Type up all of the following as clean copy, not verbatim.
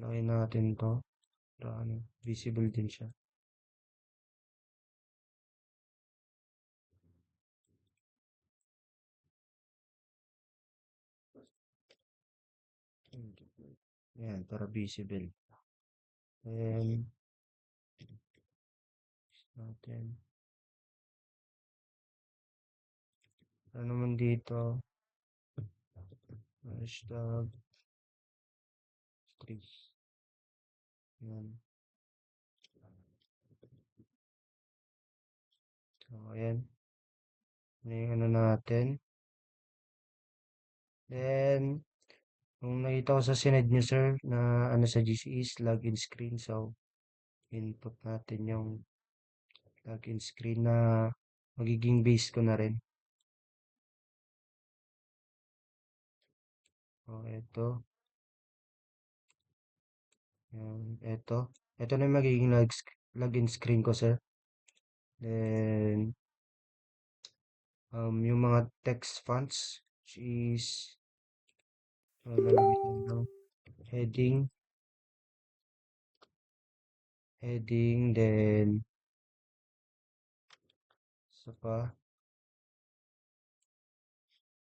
Laki natin to. Para ano, visible din siya. Ayan, para visible. Then, natin. Ano naman dito? Hashtag 3. Ayan. So, ayan. Ano yung ano natin. Then, kung nakita ko sa sinad nyo, sir, na ano sa GC is login screen. So, input natin yung login screen na magiging base ko na rin. O, ito. Yan, ito. Ito na yung magiging login screen ko, sir. Then, yung mga text fonts, which is, lalagay ko lang, heading, then, isa pa,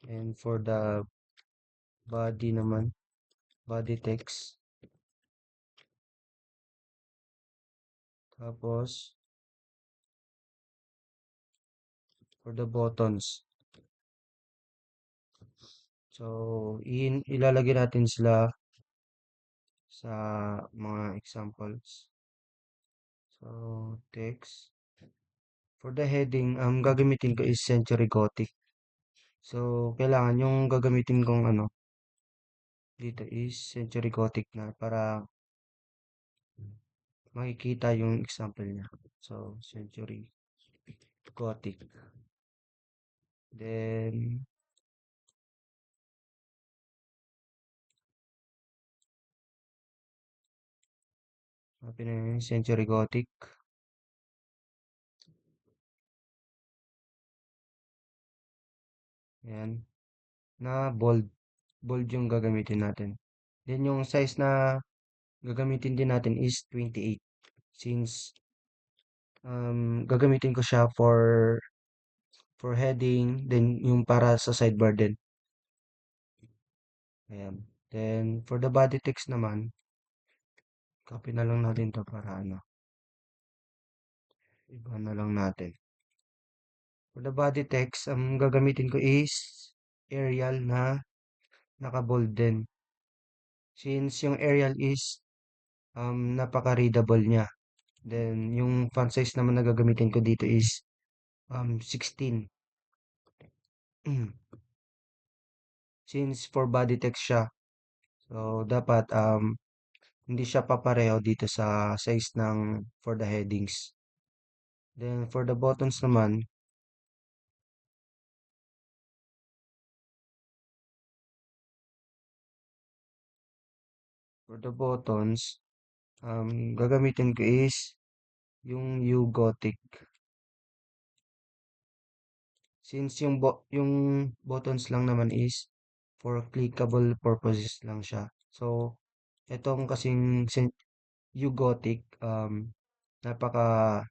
and for the body naman, body text, tapos, for the buttons. So, ilalagay natin sila sa mga examples. So, text. For the heading, gagamitin ko is Century Gothic. So, kailangan yung gagamitin kong ano, dito is Century Gothic na para makikita yung example niya. So, Century Gothic. Then, hanapin na yung Century Gothic. Ayan. Na bold. Bold yung gagamitin natin. Then, yung size na gagamitin din natin is 28. Since, gagamitin ko siya for heading, then yung para sa sidebar din. Ayan. Then, for the body text naman, copy na lang natin to para ano, iba na lang natin. For the body text, ang gagamitin ko is Arial na naka-bold din. Since yung Arial is napaka-readable niya. Then, yung font size naman na gagamitin ko dito is 16. Since for body text siya. So, dapat hindi siya papareho dito sa size ng for the headings. Then, for the buttons naman, for the buttons, gagamitin ko is yung U Gothic. Since yung buttons lang naman is for clickable purposes lang siya. So, itong kasing U Gothic, napaka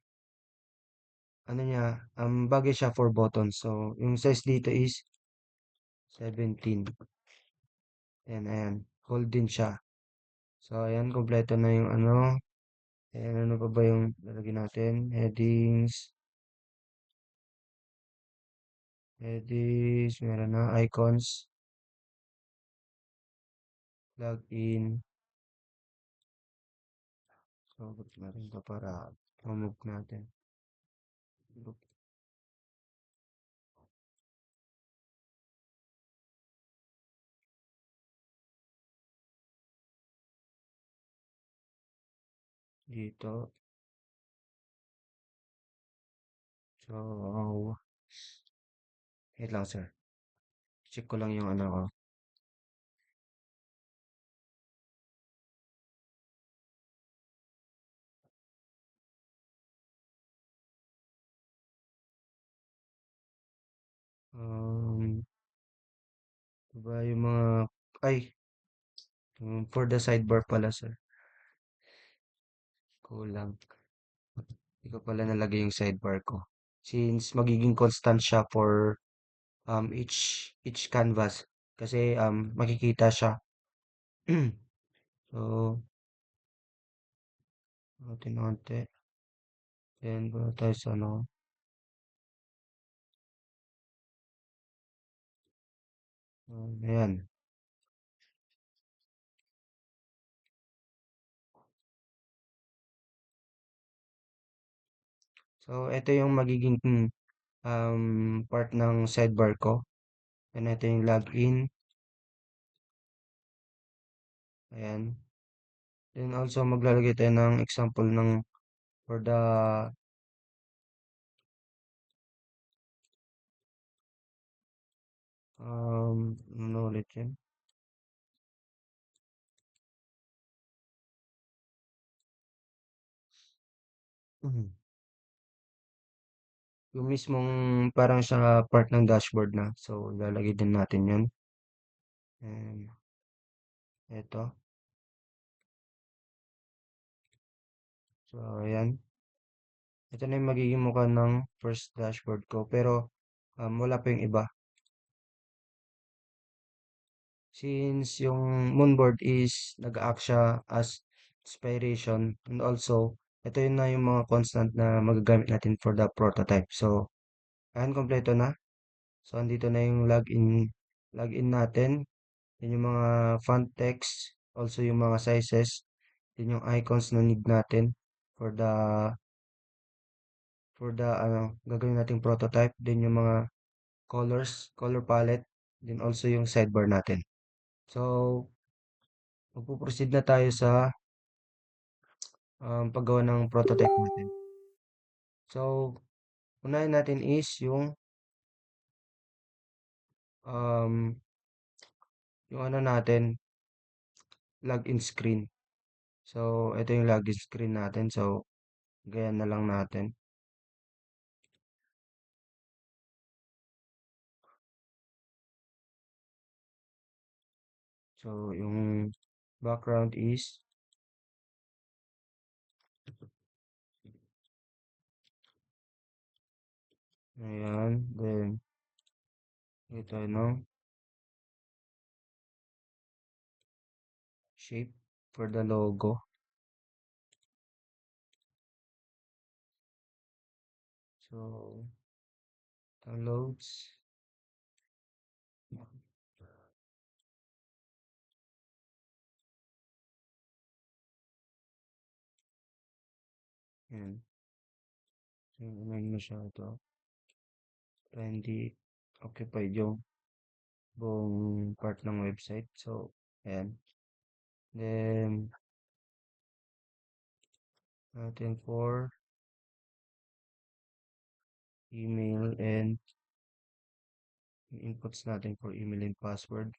ano niya, bagay siya for buttons. So, yung size dito is 17. Ayan. Hold din siya. So, ayan, kompleto na yung ano. Ayan, ano pa ba yung lalagyan natin? Headings, meron na, icons, login. So, ba't natin ito para ma-move natin. Dito. So, wait lang sir. Check ko lang yung ano ko. Um, diba yung mga, ay, for the sidebar pala sir. Kulang. Hindi ko pala nalagay yung sidebar ko. Since magiging constant siya for each canvas. Kasi makikita siya. So, konti-konti. Then, punta tayo sa ano. Ayan. So, ito yung magiging part ng sidebar ko. And ito yung login. Ayan. Then also maglalagay tayo ng example ng for the ano ulit yun? Mhm. Yung mismong parang sa part ng dashboard na. So, ilalagay din natin yun. And ito. So, ayan. Ito na yung magiging mukha ng first dashboard ko. Pero, wala pa yung iba. Since yung moonboard is nag-act siya as inspiration. And also, ito yun na yung mga constant na magagamit natin for the prototype. So, ayan, kompleto na. So, andito na yung login natin. Yan yung mga font text, also yung mga sizes, din yung icons na need natin for the gagawin nating prototype, din yung mga color palette, din also yung sidebar natin. So, magpo-proceed na tayo sa paggawa ng prototype natin. So, unahin natin is um, yung ano natin, login screen. So, ito yung login screen natin. So, ganyan na lang natin. So, yung background is ayan. Then, ito no, shape for the logo. So, downloads. Yan. So, unahin mo siya ito. Para hindi occupied yung buong part ng website. So, ayan. Then, natin for email and yung inputs natin for email and password.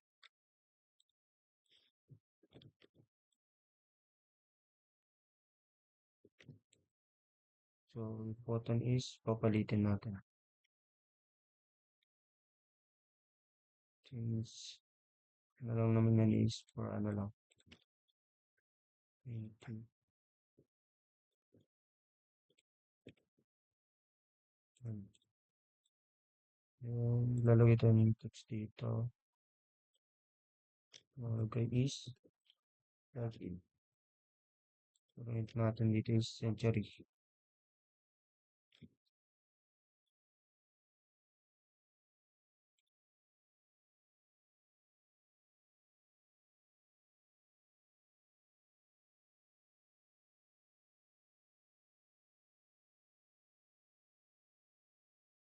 So, important is papalitin natin. Since, ano lang naman yan is for ano lang. 20. Yung lalagay tayo ng text dito. Lalagay is login. So, range natin dito is century.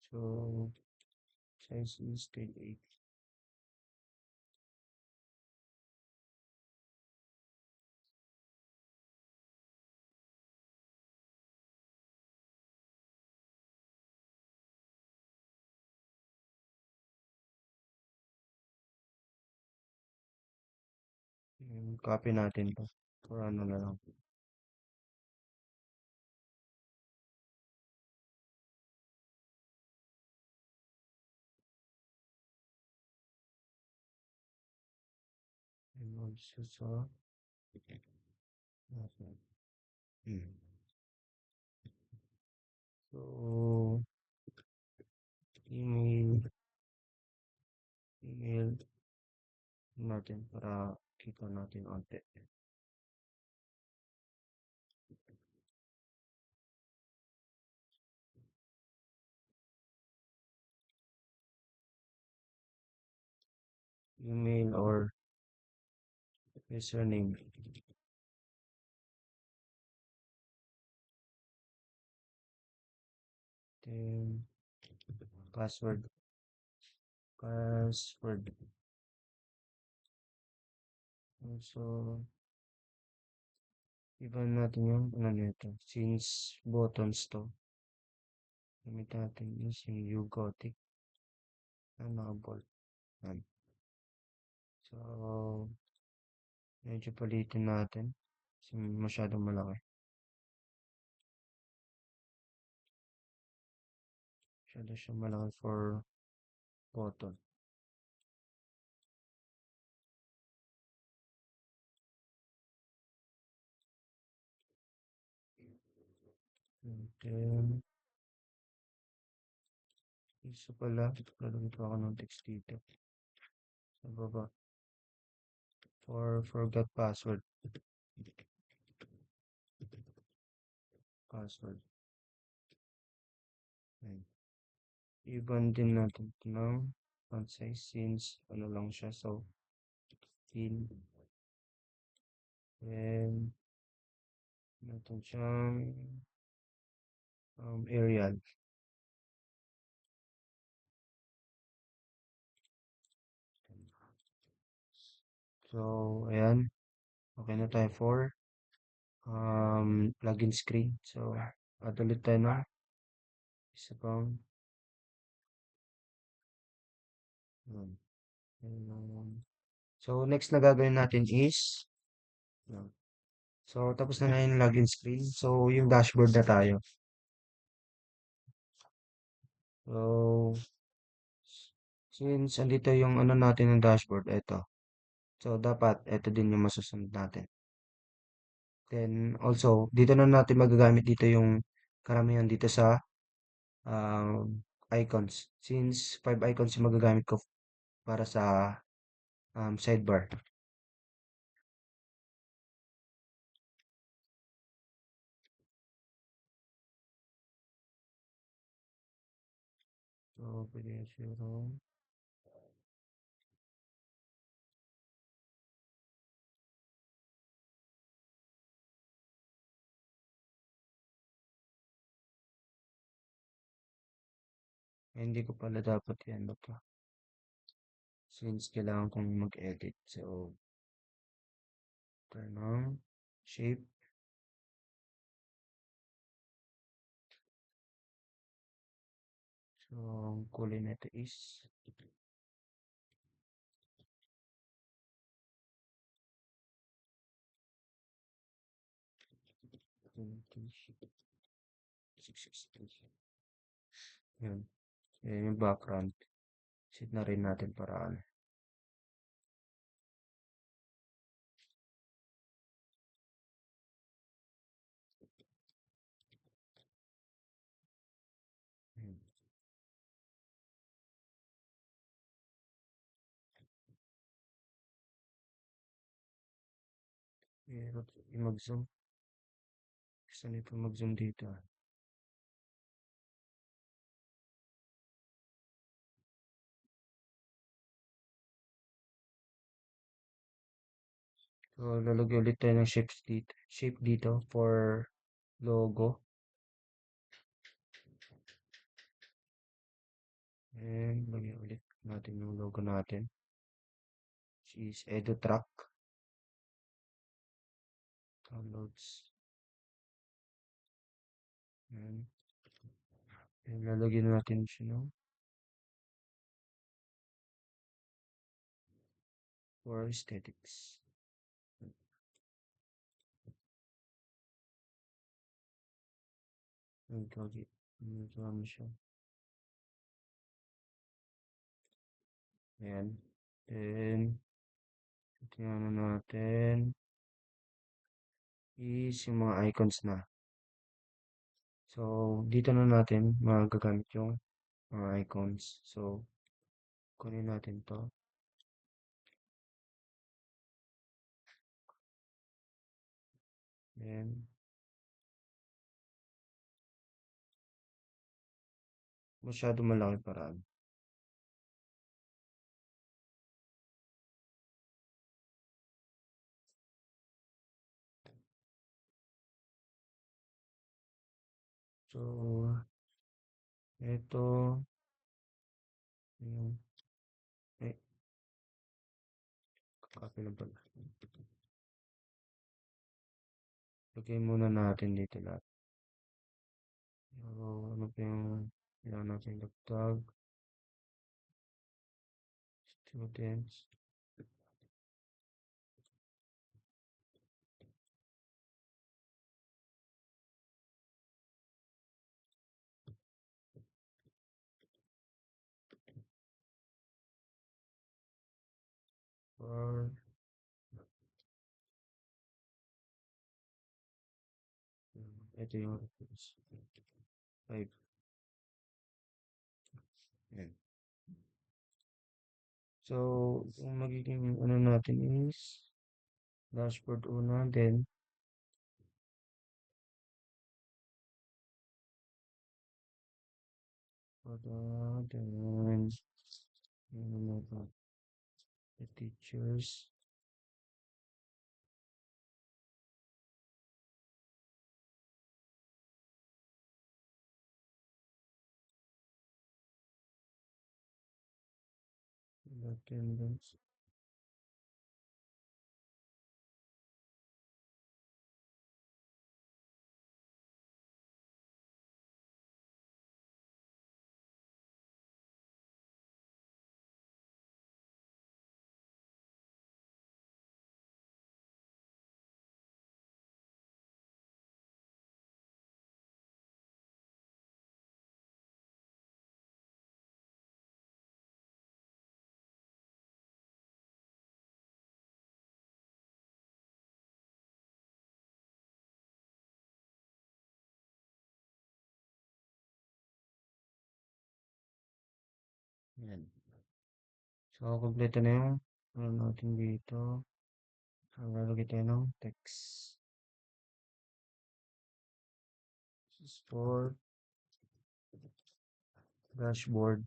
So, size is 28. Copy natin to. For ano na lang. And also sa okay. So, email, email natin para kita natin onte. Email or username. Then, password. Password. So, iba natin yung ano nito. Since buttons to, gamit natin is yung Ugotic na naka-bold. Yan. So, medyo palitin natin. Kasi masyadong malaki. Masyado siya malaki for button. And then, isa pala, lalagay ko ako ng text dito. Sa baba. For forgot password. Password. Ayan. Iban din natin ito ng font size since ano lang siya. So, thin. Then, natin siyang Arial. So, ayan. Okay na tayo for login screen. So, add ulit tayo na isa pang yun. So, next na gagawin natin is yun. So, tapos na yung login screen. So, yung dashboard na tayo. So, since andito yung ano natin ng dashboard, ito. So, dapat ito din yung masusunod natin. Then, also, dito na natin magagamit dito yung karamihan dito sa icons. Since 5 icons yung magagamit ko para sa sidebar. So, pwede yung zero. Hindi ko pala dapat yan pa. Since kailangan kong mag-edit. So, turn on shape. So, ang kulay nito is 660. Yun. Yan yung background. Set na rin natin para ano. Yun. Hirap mag-zoom. Gusto nito mag-zoom dito. So, lalagyan ulit tayo ng shape dito for logo. And lagyan ulit natin yung logo natin. Which is EduTrack. Downloads. Ayan. And lalagyan natin siya no? For aesthetics. Nagkagi. Nagkami siya. Ayan. Then, tingnan natin is yung mga icons na. So, dito na natin magagamit yung mga icons. So, kunin natin to. Then, masyado malaki paraan. So, ito, yung, eh, copy na pala. Lagay muna natin dito lahat. So, ano pa yung, kailangan natin dagdag, students, or, ito yung reference. 5. Yan. So, yung magiging ano natin is dashboard una, then then ano na ba? The teachers, the attendance, yan. So, kompleto na yung ano natin dito. So, lalagay tayo ng text. This is for dashboard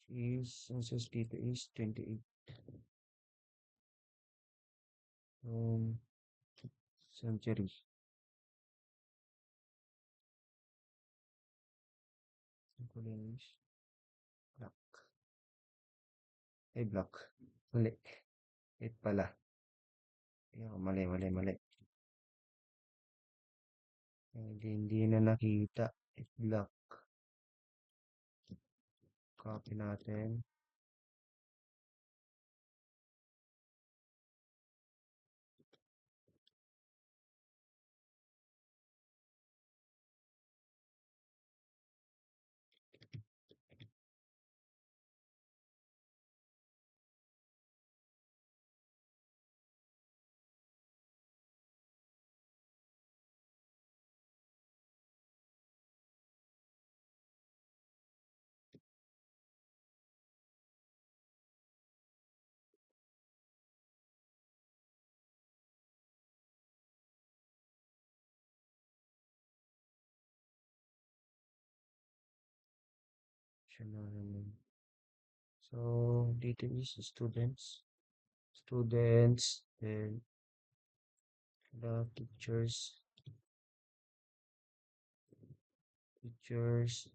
is, census dito is 28. Century. Kulay is black. Ay, black. Mali. 8 pala. Ayun, mali. Hindi na nakita. 8 black. Copy natin. Siya na naman. So, dito is students. Students. Then, the teachers. Teachers.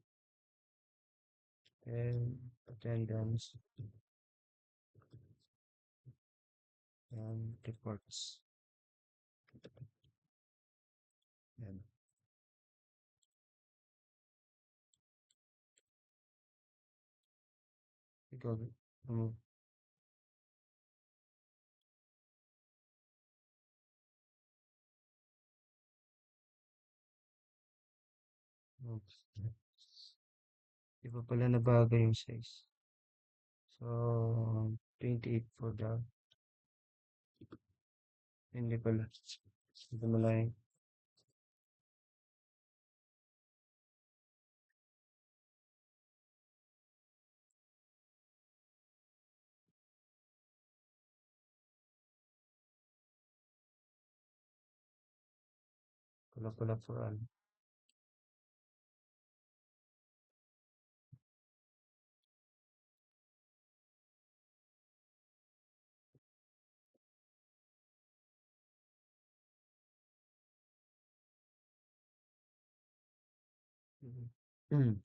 And attendance. And reports. Yan. Ikaw, ano, oops. Di pa pala nabago yung size. So, 28 for the, hindi pala. Ito malaki. Pula-pula for ano. Mm.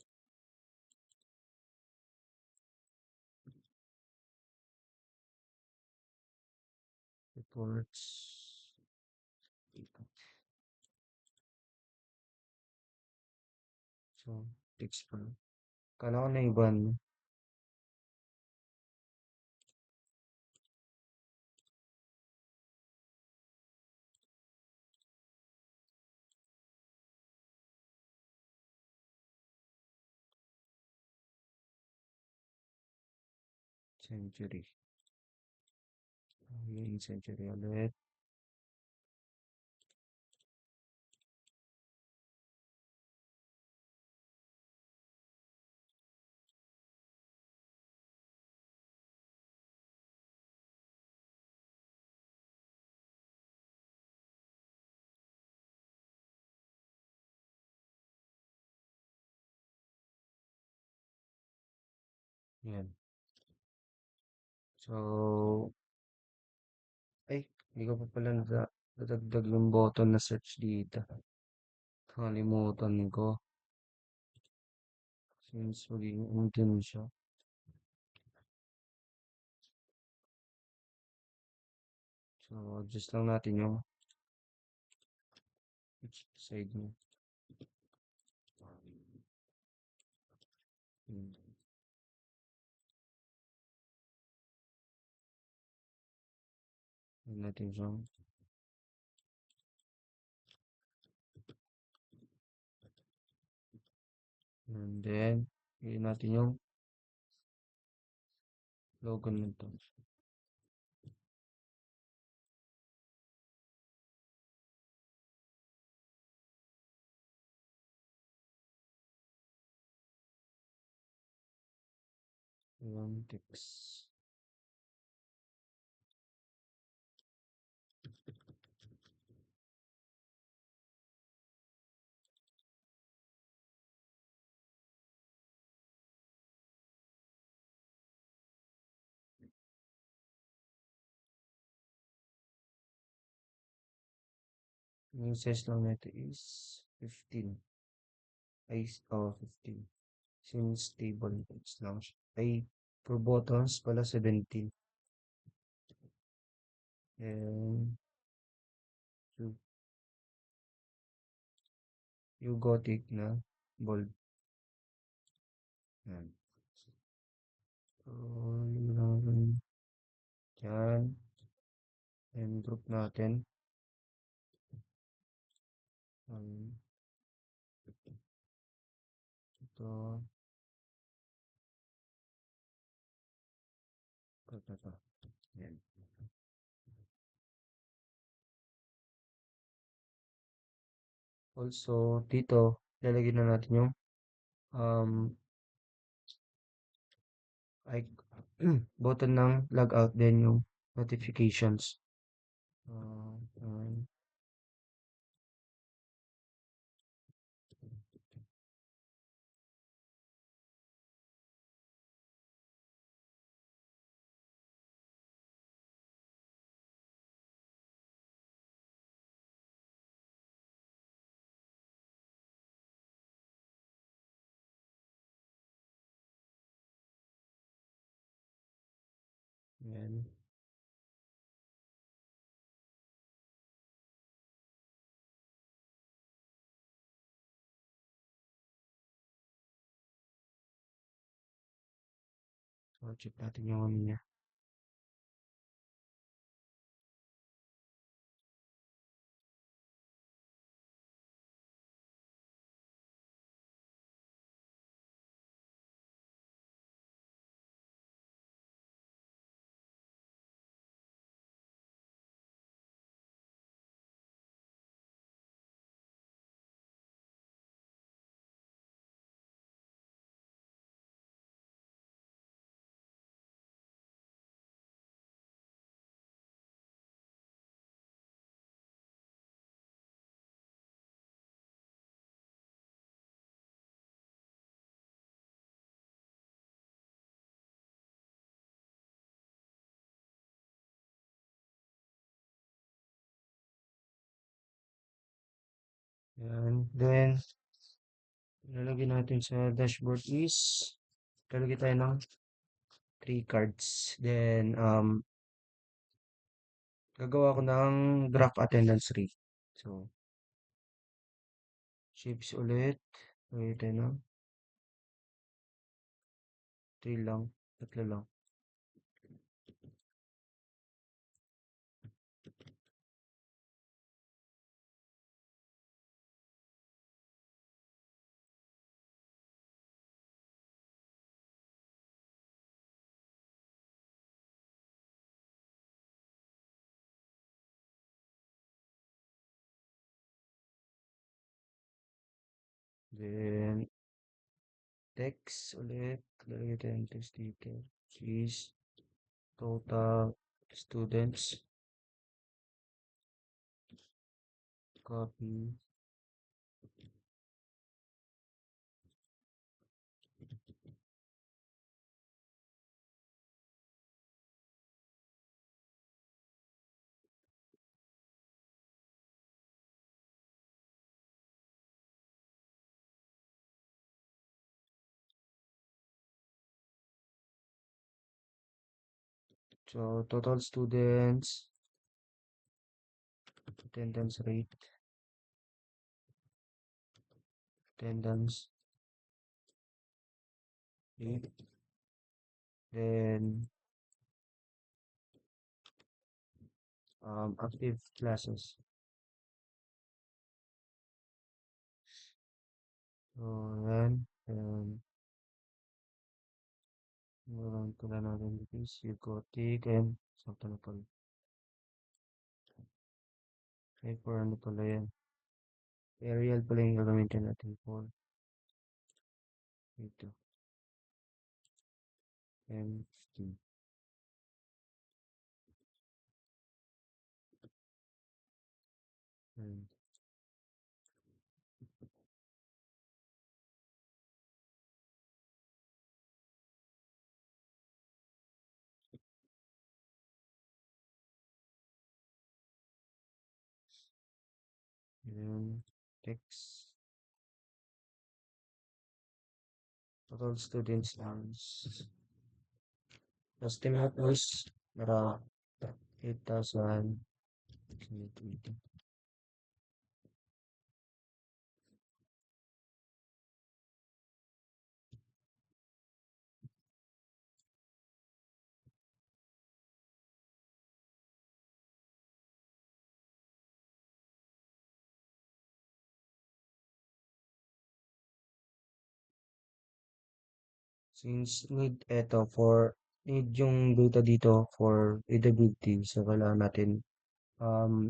Reports. So, text pa. Kala ko na iba, no? Century. Okay, century ulit. Yan. So, ay, hindi ko pa pala nadagdag yung button na search dito. Kalimutan ko. Since maging andun siya. So, adjust lang natin yung side niya. Hmm. Yun natin siyang. And then, yun natin yung logo nito. Yung text. Yung size lang nito is 15. Ay, 15. Since table text lang siya. Ay, for buttons pala 17. And yung yung gothic na bold. Yan. So, yun lang. Yan. And group natin. Ito. Ito. Yan. Also, dito, lalagyan na natin yung um, ay, button ng logout din yung notifications. Uh, um, yan. So, check natin yung ano niya. Yan. Then, ilalagay natin sa dashboard is, lalagay tayo ng 3 cards. Then, gagawa ko ng graph attendance rate. So, shapes ulit. Lagay tayo ng 3 lang. 3 lang. Then, text ulit. Lalagay tayo ng text dito. Which is total students. Copy. So, total students, attendance rate, attendance rate, then active classes. So, yan. And, meron pala natin dito is Yugotic and sakto na pala. Okay, for ano pala yan. Aerial pala yung gagamitin natin for ito. M15. And, then, text. Total students numbers. Estimate was para 8,000. Since need yung data dito for readability, so kailangan natin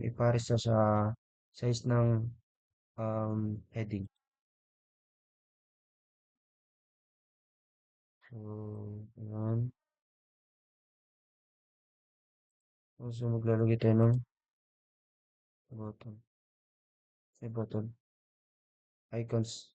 ipares na sa size ng heading. So, ayan. So, maglalagay tayo ng button. Ay, button. Icons.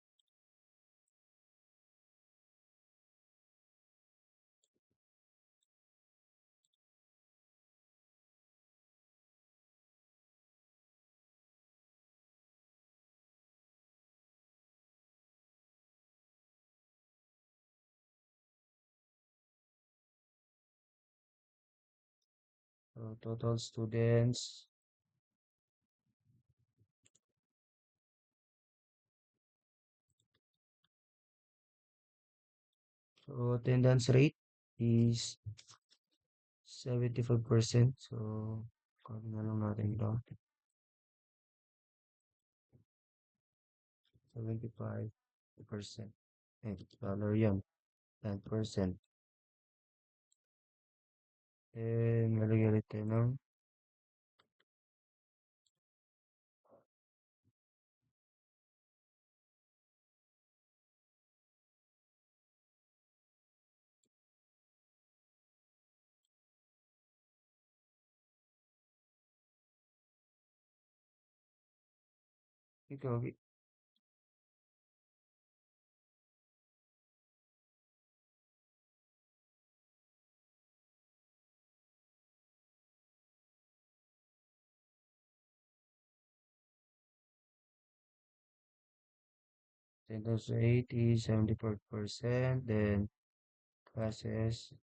So, total students. So, attendance rate is 75%. So, copy na lang natin ito. 75%. Eh, dollar yan. 10%. And lalagyan ulit tayo ng ikaw, 10 times to 80, 74%. Then classes,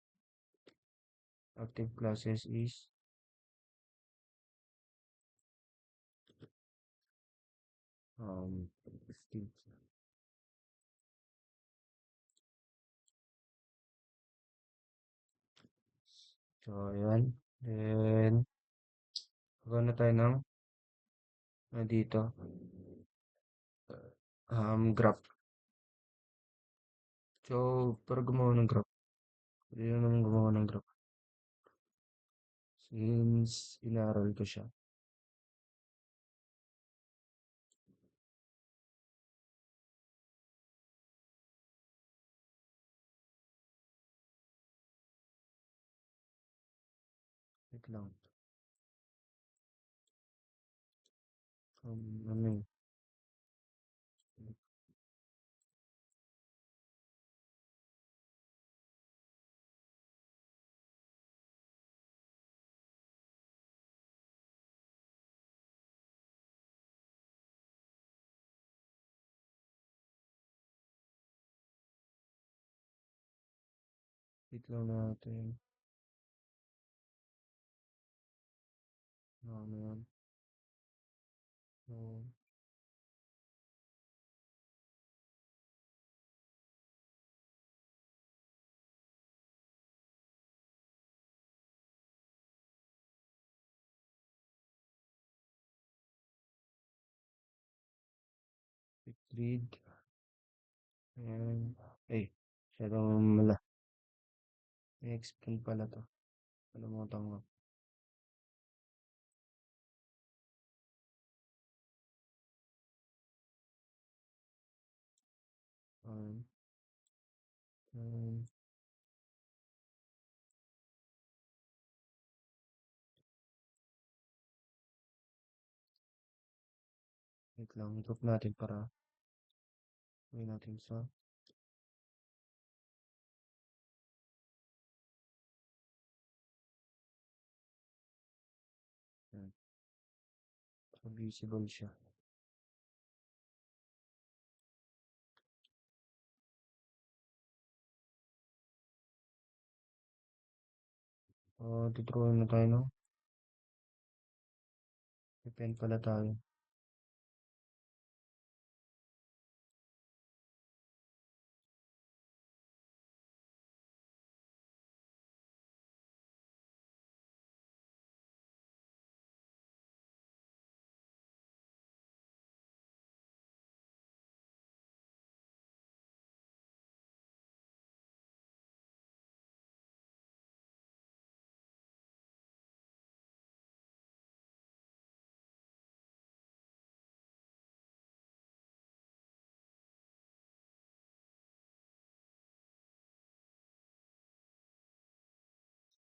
active classes is 50. So, ayan. Then, gagawa na tayo ng dito. Graph. So, para gumawa ng graph, pwede na naman gumawa ng graph. Since inaral ko siya. Wait lang. Ano yun? Wait lang natin. Ano yan? So, quick read. Ayan. Ay, masyadong i-explain pala to. Kalimutan ko. Um, um, wait lang, i-group natin para gawin natin sa yan. So, visible siya. Drawing na tayo, no? May pen pala tayo.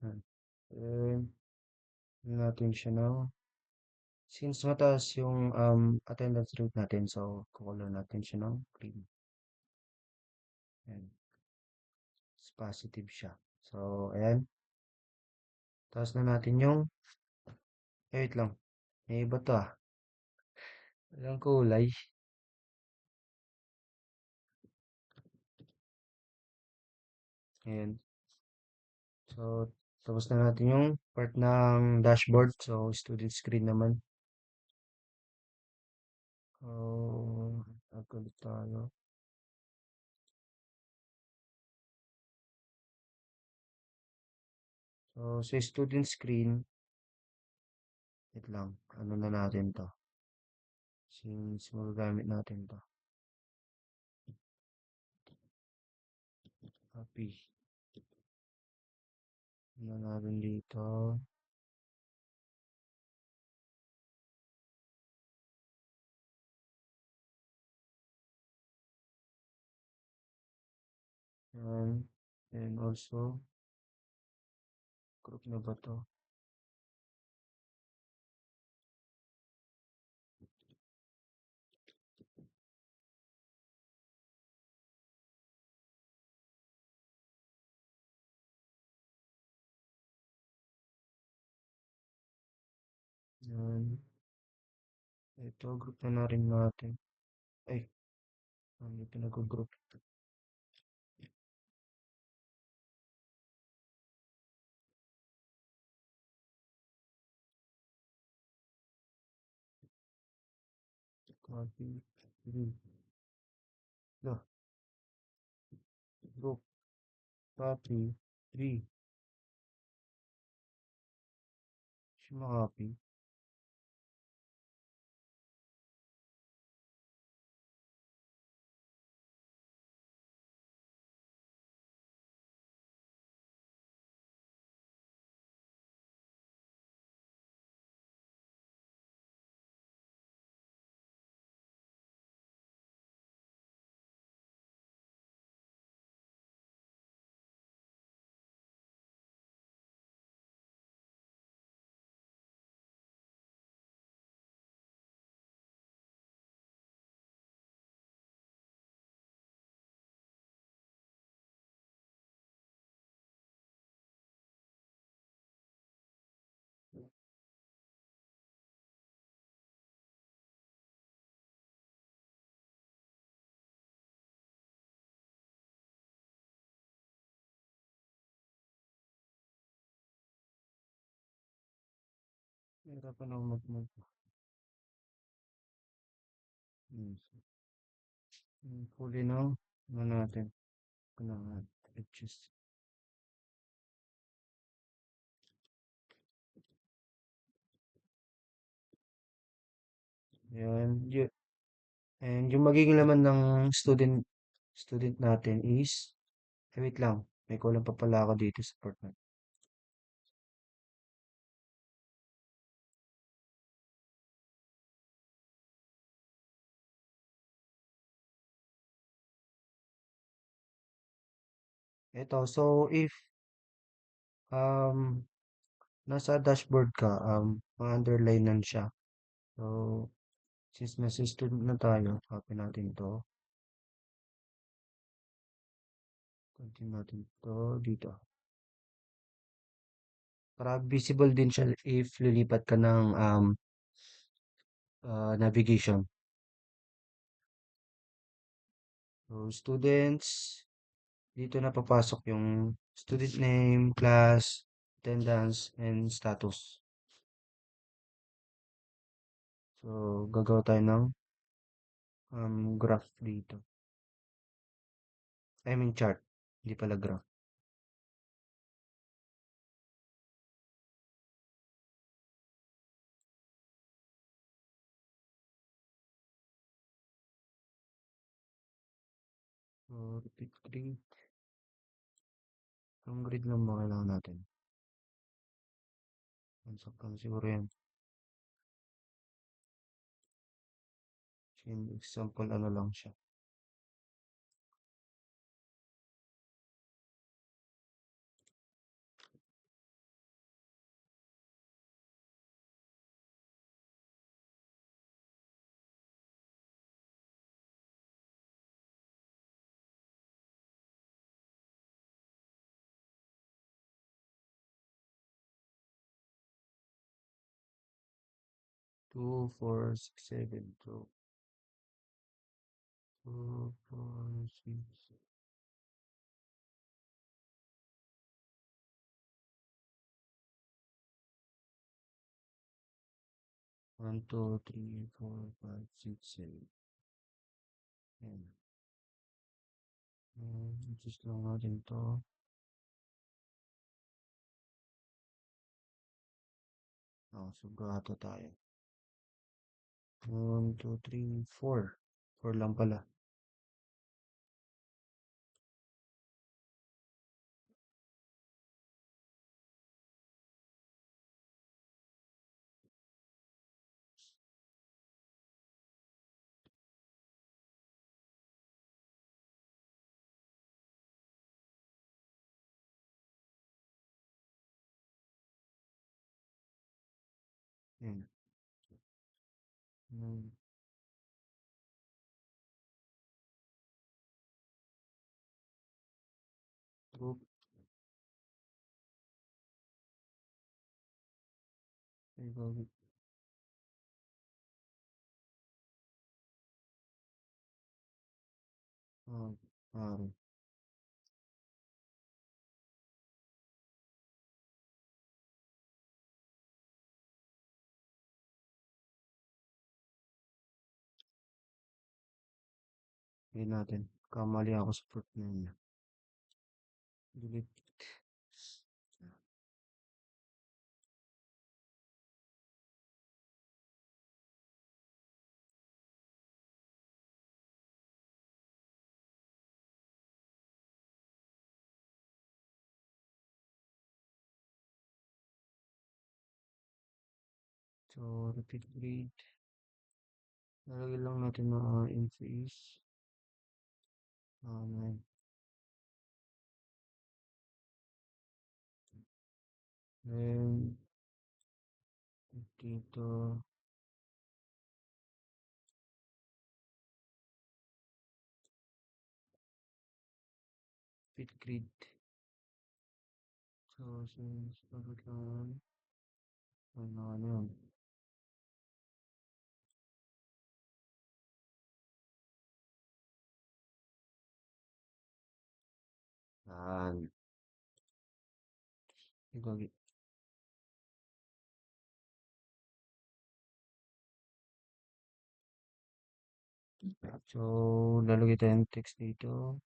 Yan. Then, yun natin siya na. Since mataas yung attendance rate natin, so color natin siya ng green. Yan. It's positive siya. So, ayan. Taas na natin yung, wait lang. May iba to ah. Walang kulay. Ayan. So, tapos na natin yung part ng dashboard. So, student screen naman. Nagkulit tayo. So, sa student screen, wait lang. Ano na natin to? Since magagamit natin to. Copy. Ano natin dito? Yan. And also, group na ba to? Yan. Ito, group na rin natin. Ay, Ano yung pinag-group? Copy. Three. No, group. Copy. Three. Siya copy. Hirapan ako mag. Hmm. Huli na. Ano natin? Ano natin? Just. Yan. And yung magiging laman ng student natin is, wait lang, may kulang pa pala ako dito sa part na. Ito, so if um nasa dashboard ka, ma-underline nan siya. So, since nasa student na tayo, copy natin to. Continue natin to dito. Para visible din siya if lilipat ka ng navigation. So, students, dito na papasok yung student name, class, attendance, and status. So, gagawa tayo ng graph dito. I mean chart, hindi pala graph. So, repeat grid. Ang grid lang ba kailangan natin? Sakto siguro yan. Example, ano lang siya. Two, four, six, seven, two, four, six. 1, 2, 3, 4, 5, 6, 7. Yan. Adjust lang natin to. So gato tayo. 1, 2, 3, 4. 4 lang pala. Yan. Hmm, Group. Ikaw, Ah, ah, Yun natin. Kamali ako sa fruit na yun. Delete. So, repeat grade. Lalagyan lang natin mga entries. Nine. Then, dito, repeat grade. So, since, bakit lang, ano yun? Yan. Ikaw, so, lalagay tayong text dito.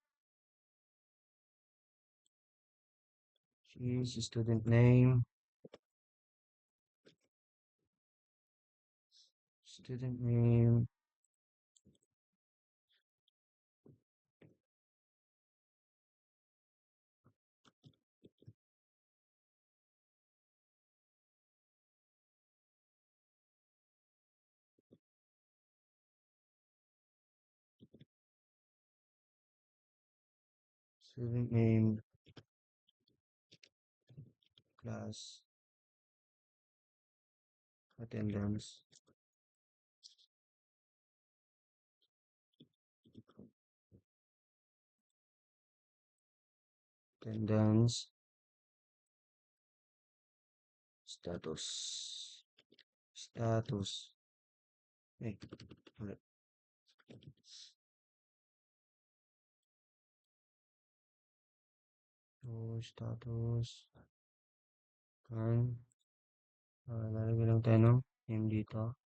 Is student name. Student name. Student name. Class. Attendance. Attendance. Status. Status. Eh, ulit. So, status. Kan. Lalagay lang tayo ng name dito.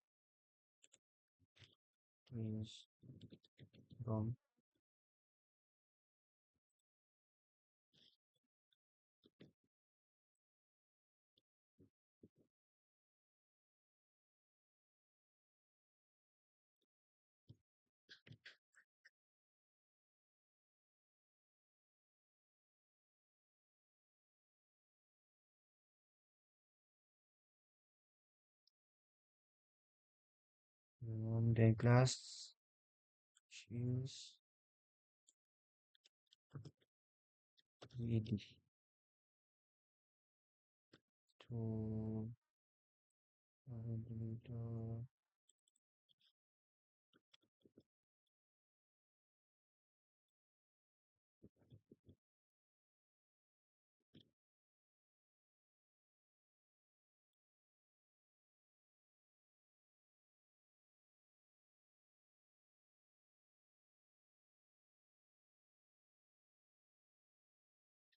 Is from then class. Choose ready to dito.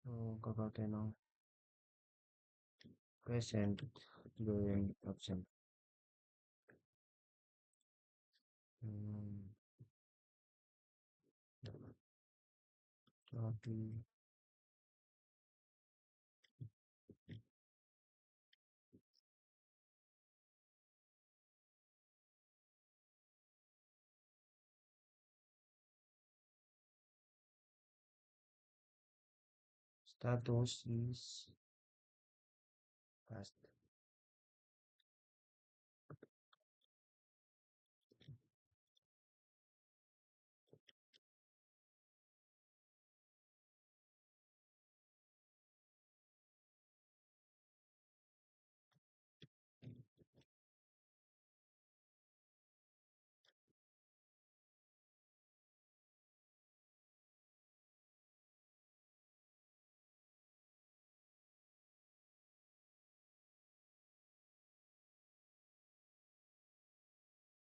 So, gagawa tayo ng present during absent. Um, copy status is passed.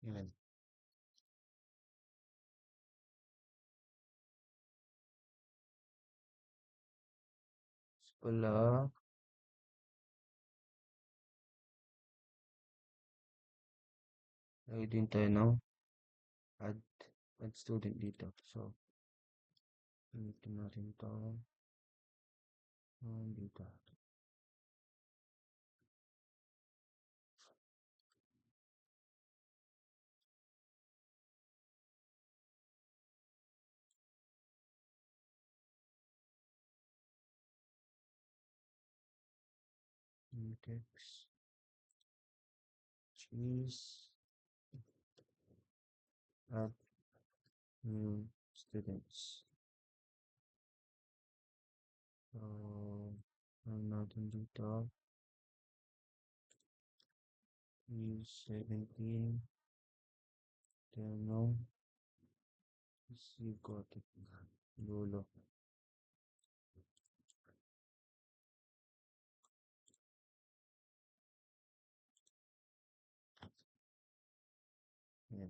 Yan. Wala. Lagay din tayo ng add, add student dito. So, gamitin natin ito. Dito. Text. Choose. Add new students. So, ano natin dito? Use 17. Demo. See, got it. Lolo. Yan.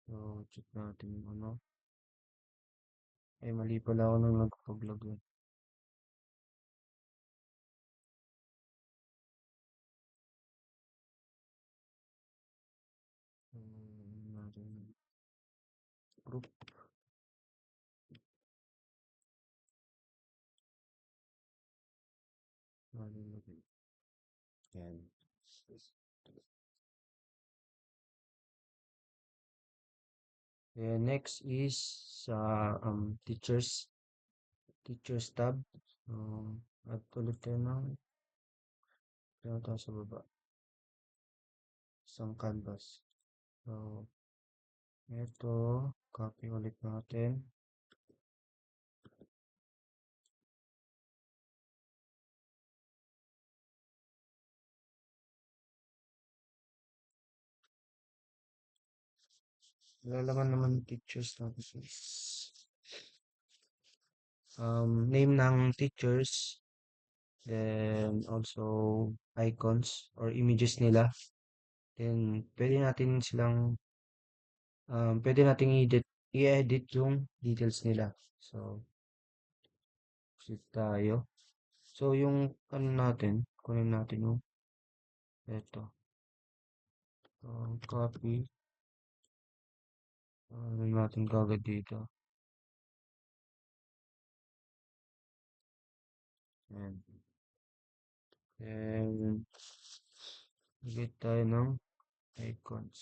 So, check natin yung ano. Ay, mali pala ako nung nagpa-vlog eh. Natin group. Natin. Yan. And next is sa teachers tab. Add ulit tayo ng kaya tayo sa baba. Isang canvas. So, ito, copy ulit natin. Lalaman naman teachers natin is name ng teachers, then also icons or images nila. Then, pwede nating i-edit yung details nila. So, shift tayo. So, yung ano natin, kunin natin yung ito. Copy. Ano natin kagad dito. Ayan. And, get tayo ng icons.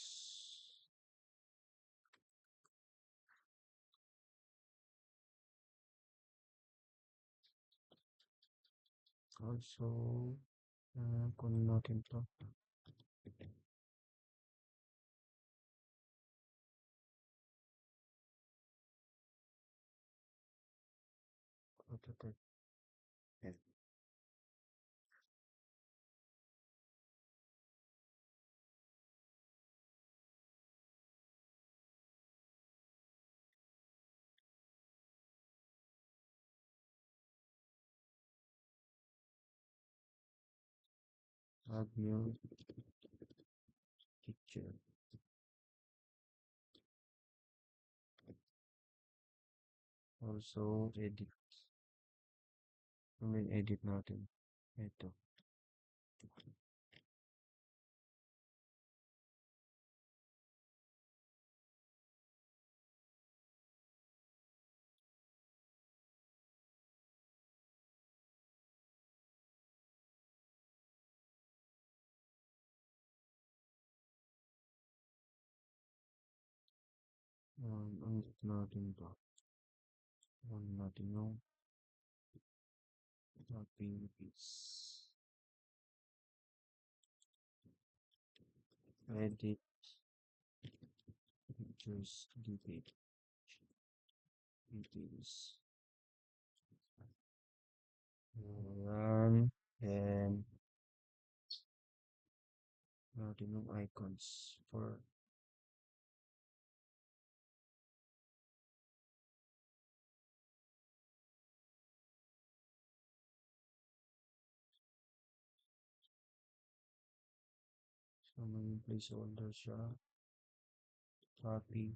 Also, kunin natin to. Ito. Ayan. Add new picture. Also, edit. Edit natin. Ito. Ang natin to. Ano natin yung copy paste. Edit pictures details. Ayan. Then, natin yung icons for so may placeholder siya. Copy.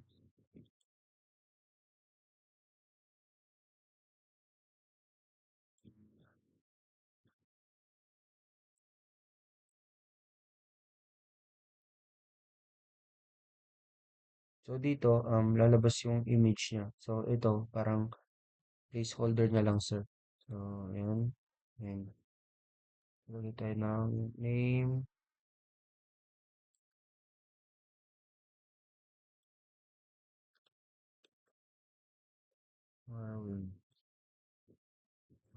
So dito, lalabas yung image niya. So ito, parang placeholder niya lang, sir. So, ayan. Ayan. Lagay tayo ng name. Marvin.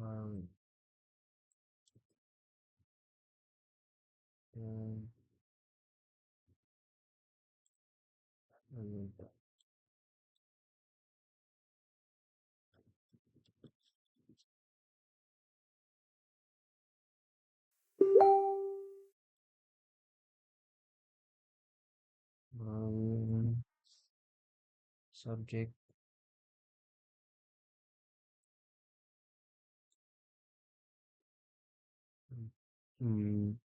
Marvin. Ayan. Ayan. Marvin. Subject. Hmm.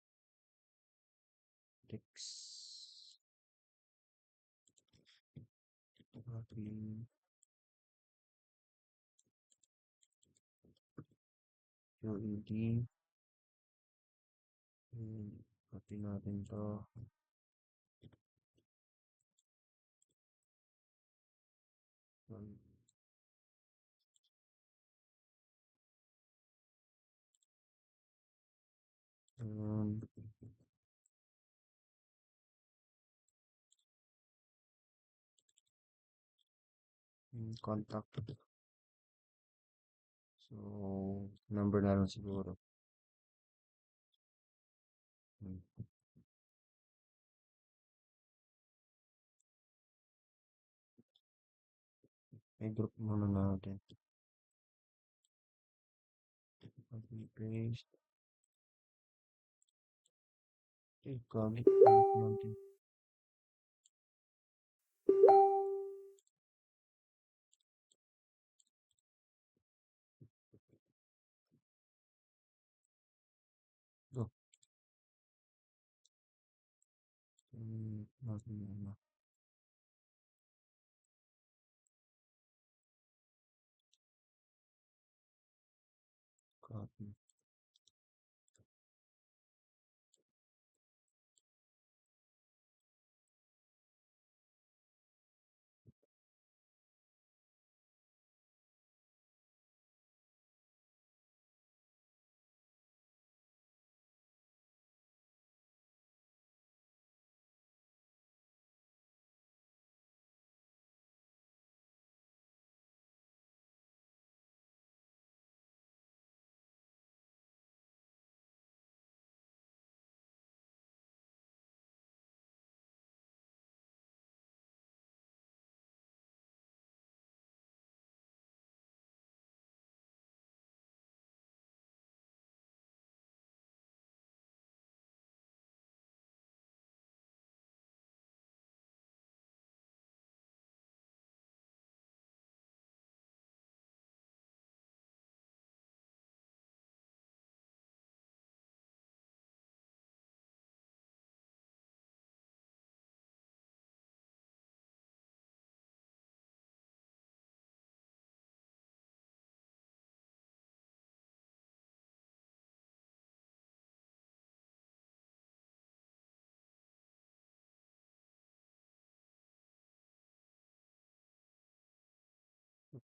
Text. Copy. QED. Copy natin to. Um, contact. So, number na lang siguro. Hmm. May group muna natin. Copy, paste. Okay, commit natin. Go. Natin na. Copy.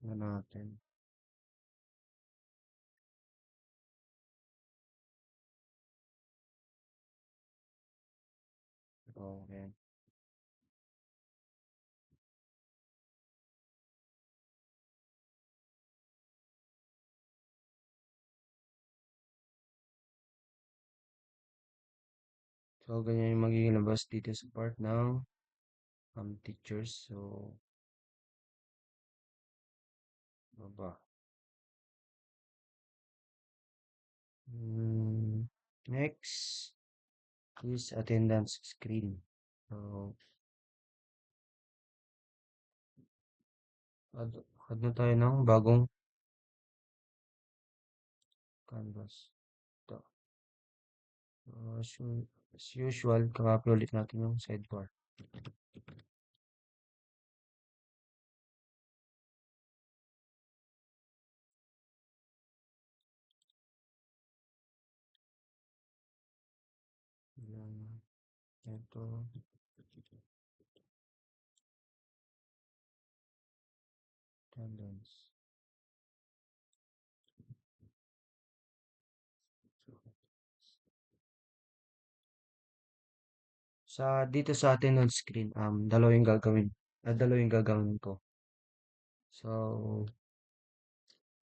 Na natin. Okay. So, ganyan yung magiging labas dito sa part ng teachers. So, baba. Next is attendance screen. So, add, add na tayo ng bagong canvas. Ito. As usual, kakopy ulit natin yung sidebar. Yan. Ito. attendance. Dito sa atin on screen, dalawa yung gagawin ko. So,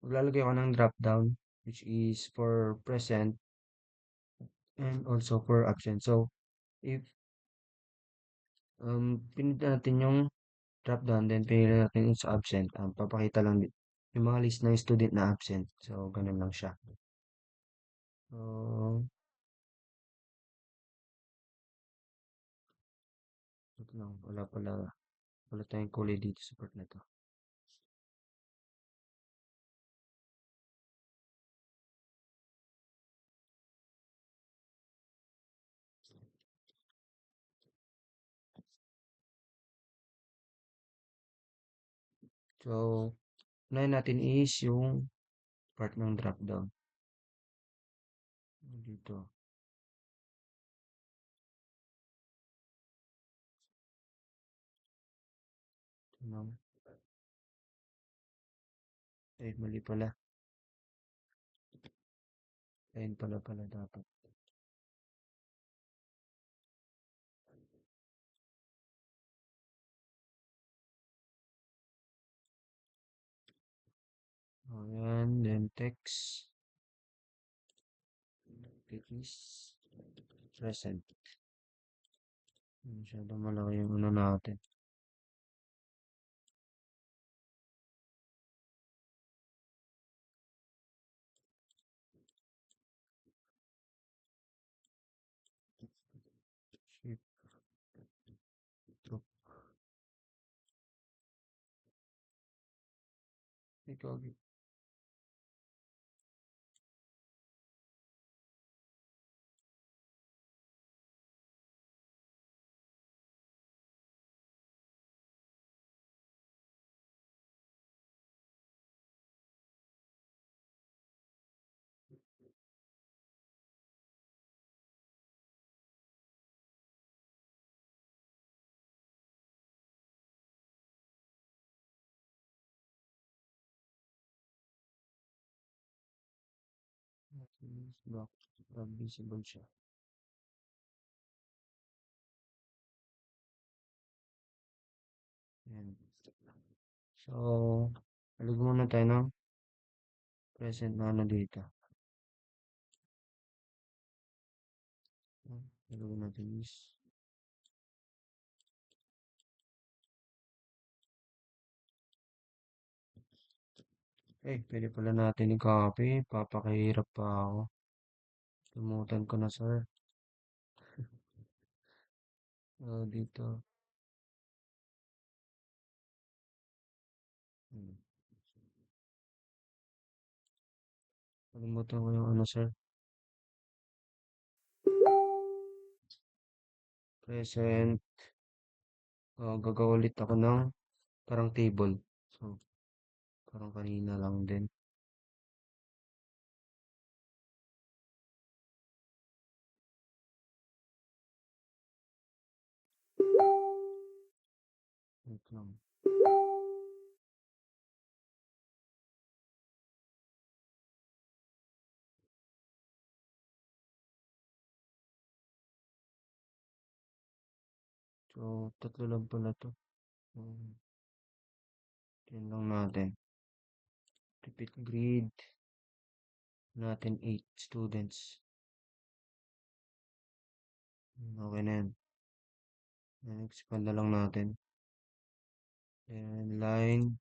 maglalagay ako ng drop down, which is for present and also for absent. So, if pinili natin yung drop down, then pinili natin yung sa absent, papakita lang yung mga list ng student na absent. So, ganun lang siya. So, wait lang, wala tayong kulay dito sa part na to. So, unahin natin is yung part ng drop down. Dito. Ito. Ay, mali pala. Ayun pala dapat. Ayan, then text. It is present. Masyadong malaki yung ano natin. Shift, drop. Ikaw, block. Visible siya. Ayan. So, alig muna tayo ng present na ano dito. Alig natin is pwede pala natin i-copy. Papakahirap pa ako. Tumutan ko na, sir. Dito. Hmm. Kalimutan ko yung ano, sir. Present. Gagawa ulit ako ng parang table. So, parang kanina lang din. Wait lang. So, tatlo lang pala to. Yan lang natin. Repeat grid natin 8 students. Okay na yan. Expand na lang natin. Then line.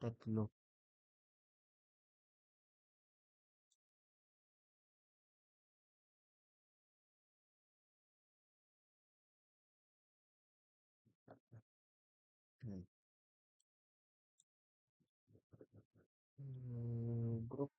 Tatlo. Yan. Group.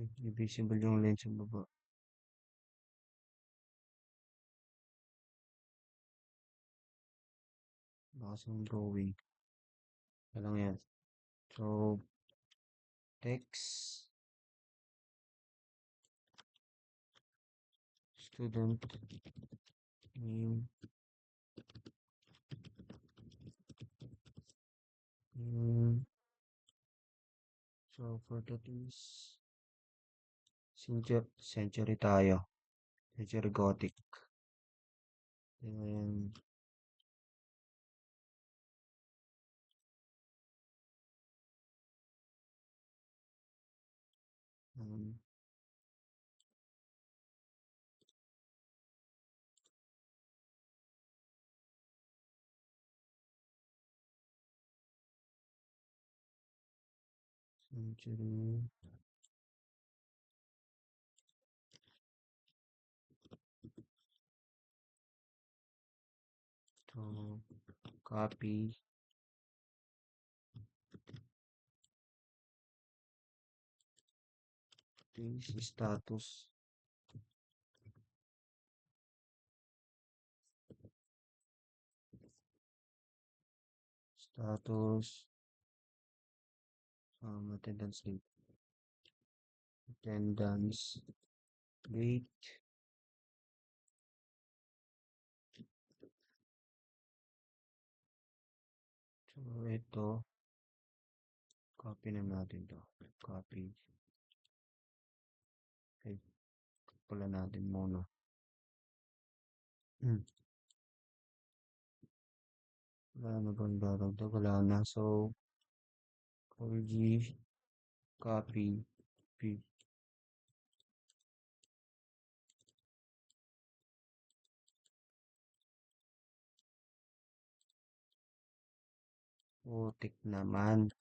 Ay, visible yung lens sa baba. Lakas ng drawing. Walang yan. So, text, student, name, name. So, for that is century tayo. Century Gothic. Then, um, century, to copy, paste, status, attendance rate, attendance rate, so ito, copy na natin to, copy, okay, pula natin muna, wala na bang dadagdag, wala na, so, org, copy, p, putik naman,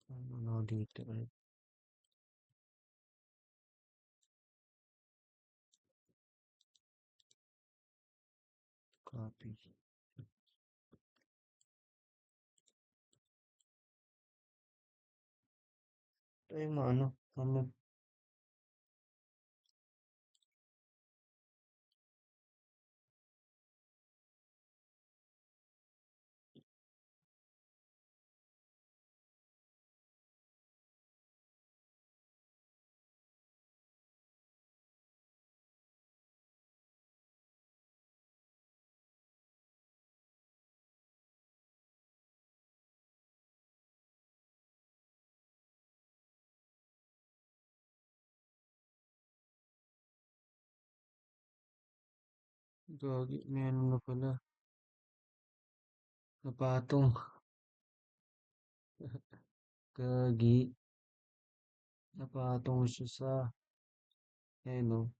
ano dito, copy, ito yung ano, gagi, may ano na pala, napatong, gagi, napatong siya sa, no,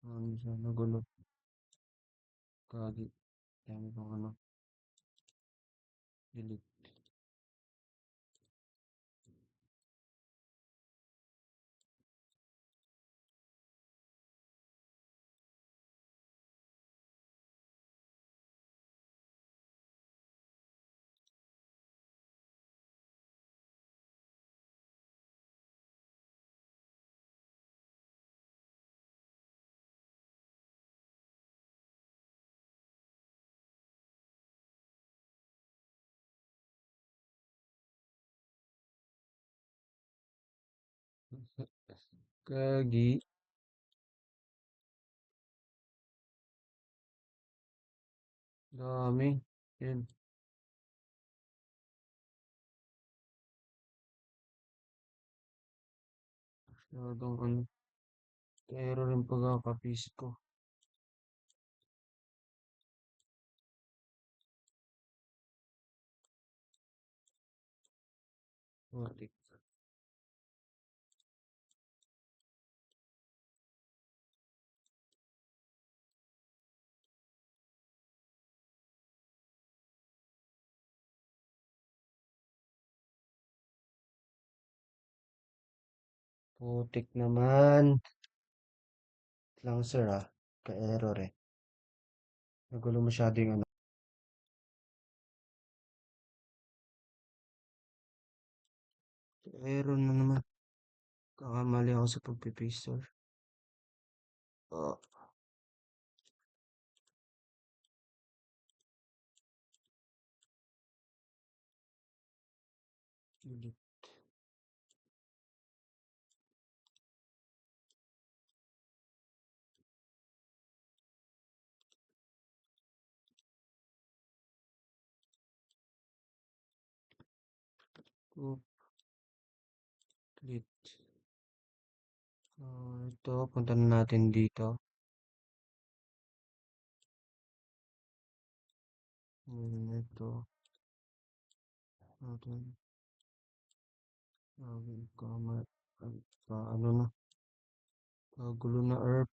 ano siya, nagulo, gagi, dami pang delete, gagi, dami, yan, masyadong error yung pagkakapis ko, putik, putik naman, lang sir ka-error nagulo masyado yung Meron na naman. Kakamali ako sa pagpipistol. Ah, ulit. Ulit. Ito, punta na natin dito. Ito. Natin. Kama. Ano na. Gulo na Earth.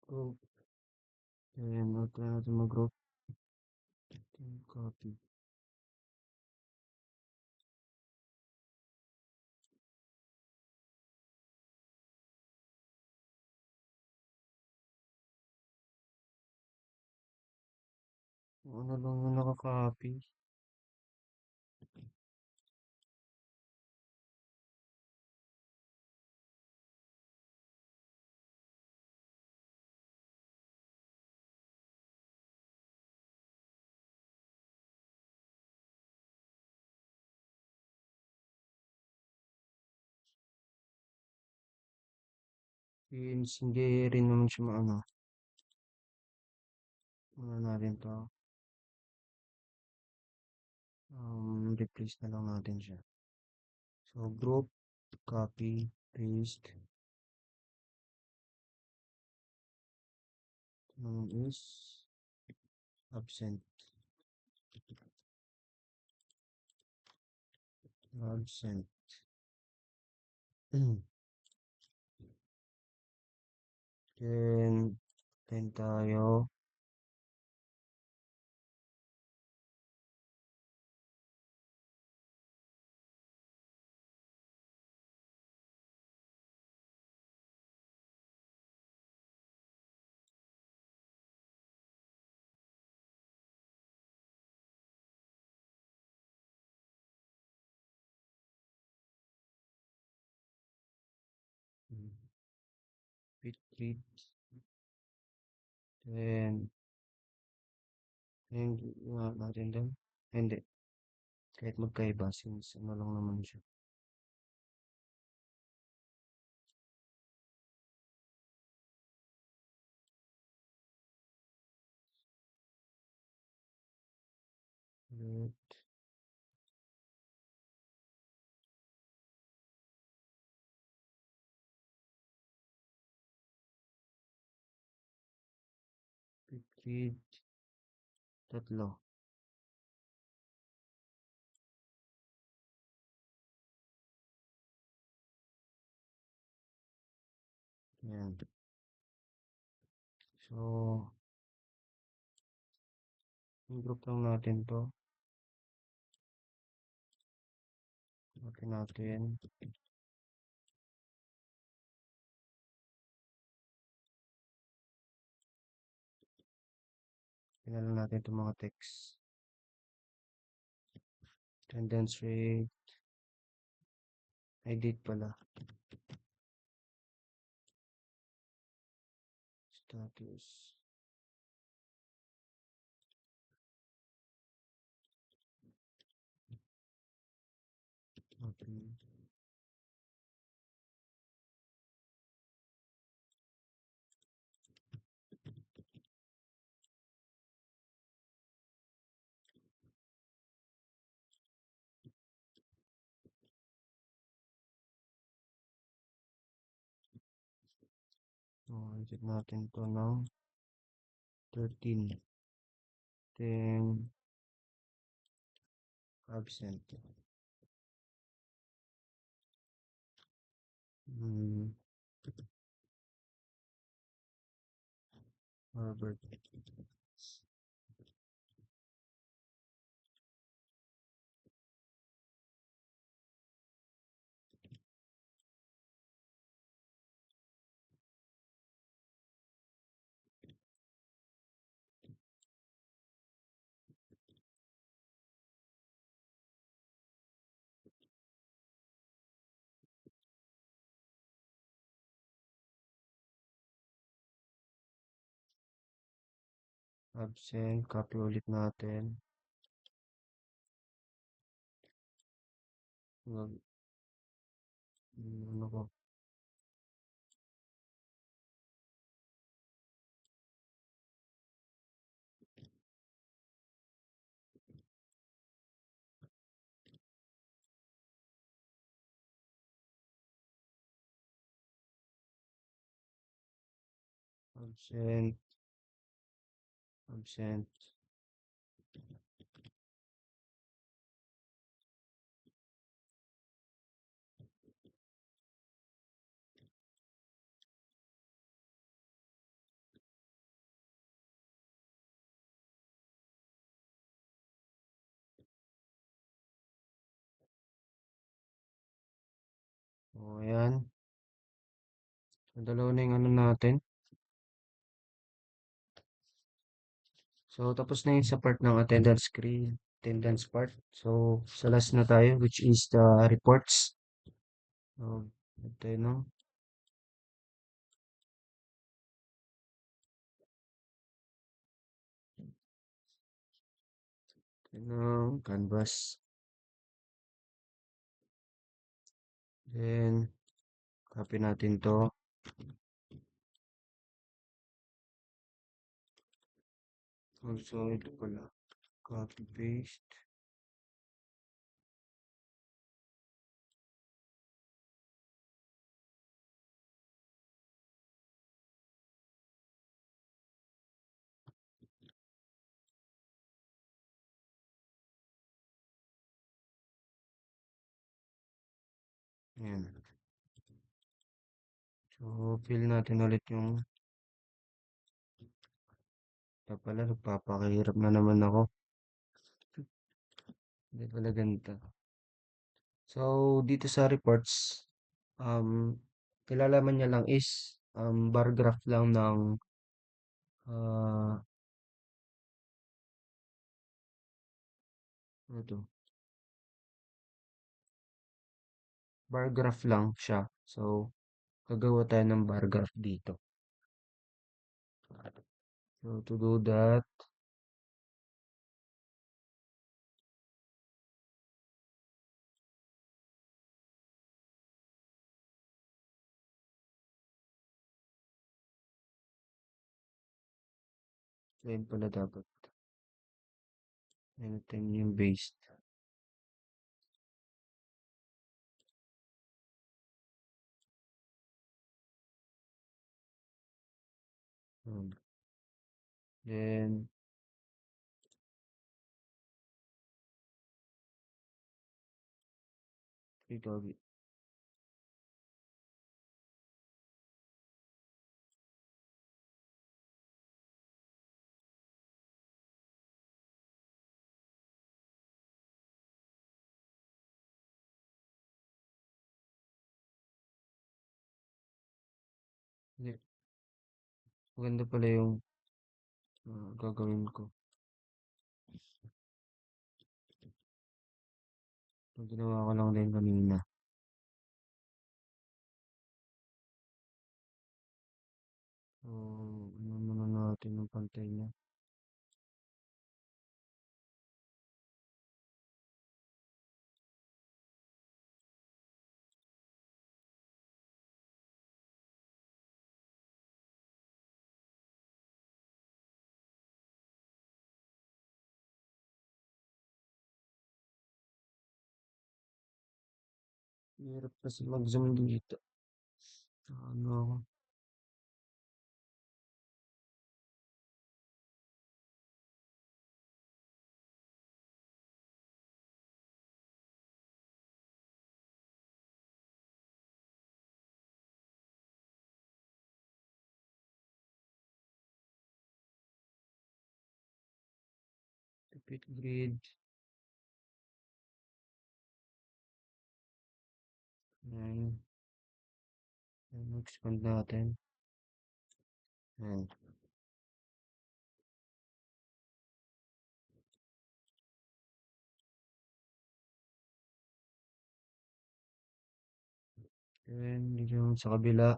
Group. Ayan, try natin mag-group. Copy. Ano lang yung nakaka-copy. Since hindi rin naman siya maano. Ano natin to. Replace na lang natin siya. So, group, copy, paste. Ito naman is absent. Absent. Then tayo. Read. Then, yung natin doon. Hindi. Kahit magkaiba since ano lang naman siya. Let read. Tatlo. Yan. So, group lang natin to. Natin. Pinala natin itong mga text. Attendance rate. Edit pala. Status. Okay. Set natin to ng 13. Then, absent. Hmm, Herbert. Absent. Copy ulit natin. Ano ko? Absent. Absent. O, ayan. So, dalawa na yung ano natin. So, tapos na yung sa part ng attendance screen, attendance part. So, sa last na tayo, which is the reports. So, ito no? Ito no, canvas. Then, copy natin to. Also, ito pala. Copy, paste. Ayan. So, fill natin ulit yung ito pala, nagpapakahirap na naman ako. Hindi pala ganito. So, dito sa reports, kilalaman niya lang is bar graph lang ng ah ano to? Bar graph lang siya. So, gagawa tayo ng bar graph dito. So, to do that, ayun pala dapat. Anytime yung based. Hmm. Then, ito, hindi, maganda pala yung gagawin ko. Yung ginawa ko lang din kanina. So, ano muna natin yung pantay niya. Hirap kasi mag-zoom dito. Ano ako? Repeat grid. Yan. Yan, expand natin. Yan. Yan, yung sa kabila.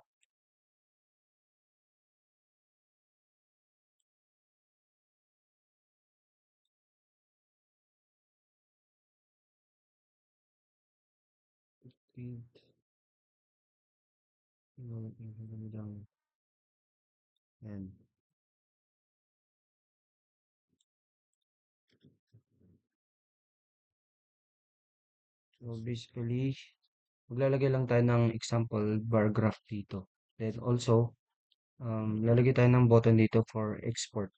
Grid. Yung yan. So basically, maglalagay lang tayo ng example bar graph dito. Then also, lalagay tayo ng button dito for export.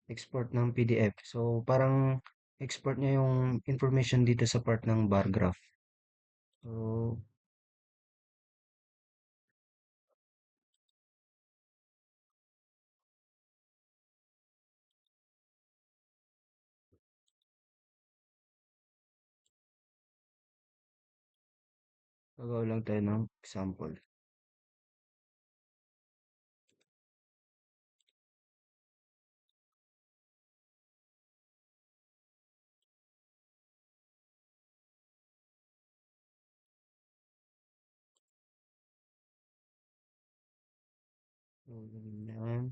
Export ng PDF. So parang export niya yung information dito sa part ng bar graph. So, gagawa lang tayo ng example. So, ganyan.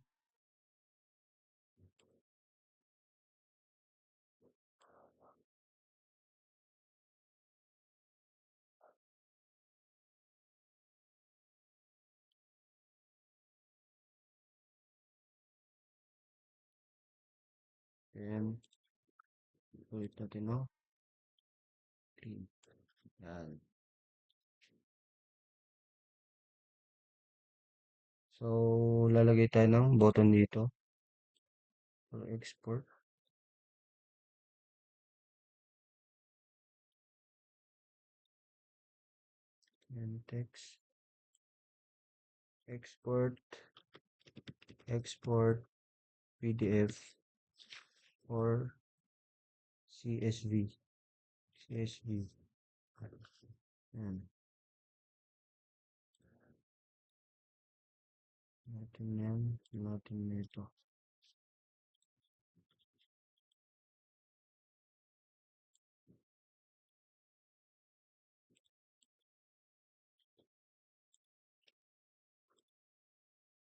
Then, ulit natin, no? Green. Yan. So, lalagay tayo ng button dito for export. And text. Export. Export PDF or CSV. CSV. Yan. Natin yan. Natin nito.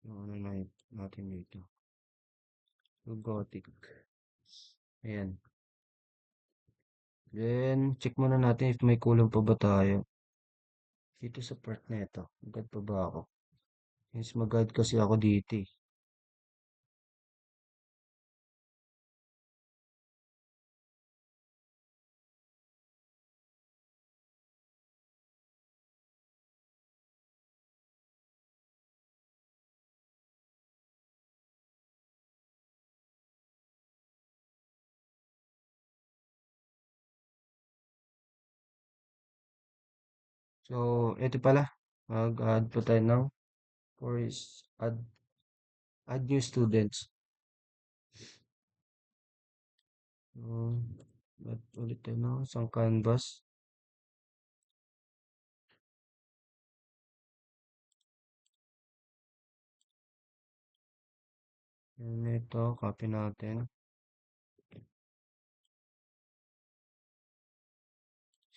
Yung ano na natin dito. Robotic. Ayan. Then, check muna natin if may kulang pa ba tayo. Dito sa part na ito. Agad pa ba ako? Yes, mag-guide kasi ako dito eh. So, ito pala. Mag-add pa tayo ng for is add new students. Add ulit tayo ng isang canvas. Yan ito, copy natin.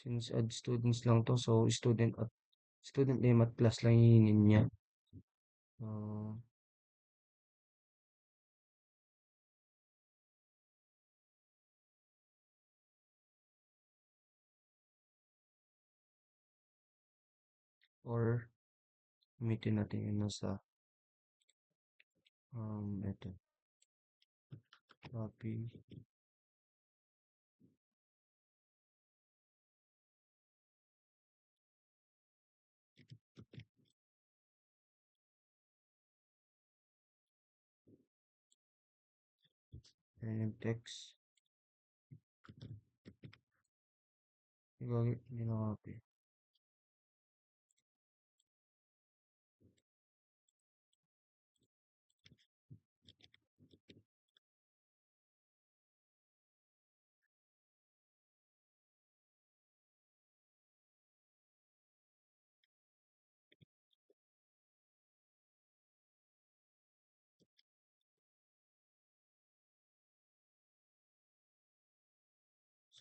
Since add students lang to, so student name at class lang hihingin niya. Uh, or gamitin natin yun nasa ito. Copy. Yan yung text. Hindi na copy.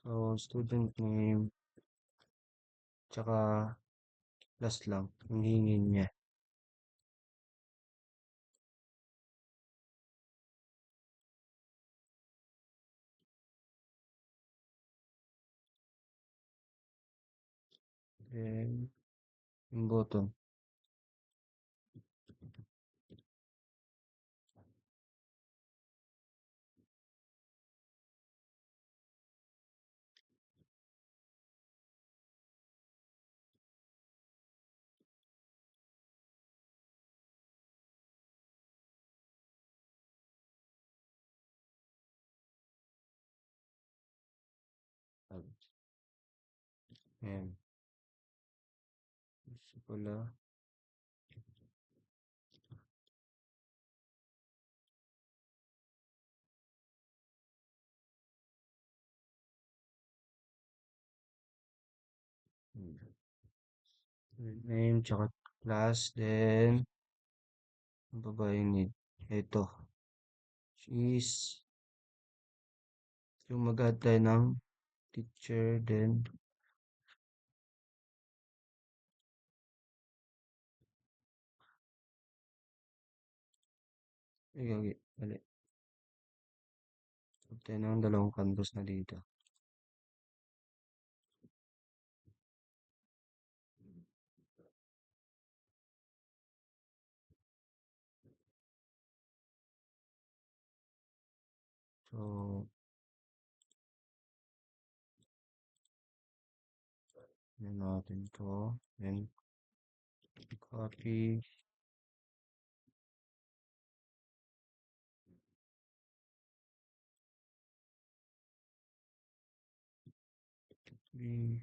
So, student name, tsaka last lang, ang hingin niya. Then, yung button. Ayan. Gusto pala. Name, tsaka class, then, ano pa ba yung need? Ito, is, yung mag-add tayo ng teacher, then, mali. Add tayo ng dalawang canvas na dito. So, yun natin to. Then, copy. Copy.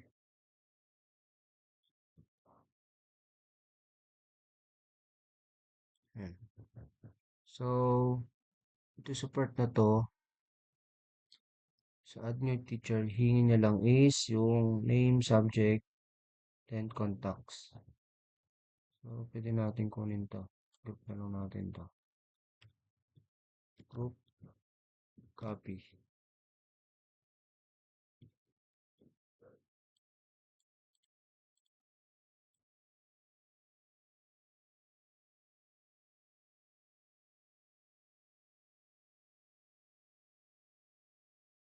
Ayan. So, ito sa part na to, sa add new teacher, hingi niya lang is yung name, subject, then contacts. So, pwede natin kunin to. Group na lang natin to. Group, copy.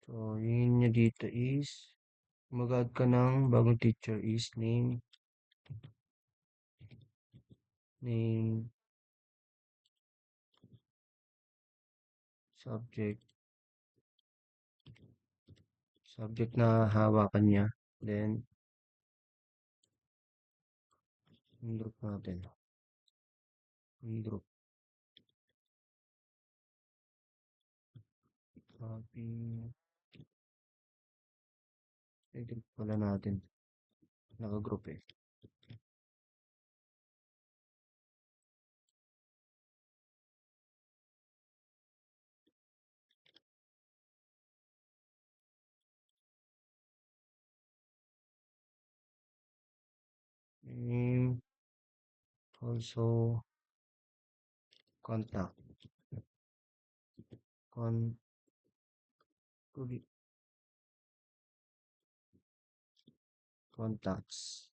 So, yun niya dito is, mag-add ka ng bagong teacher is name, subject, subject na hawakan niya. Then, yung group natin. Yung group, copy. I-group pala natin. Naka-group eh. Name, also, contact. Con, contacts.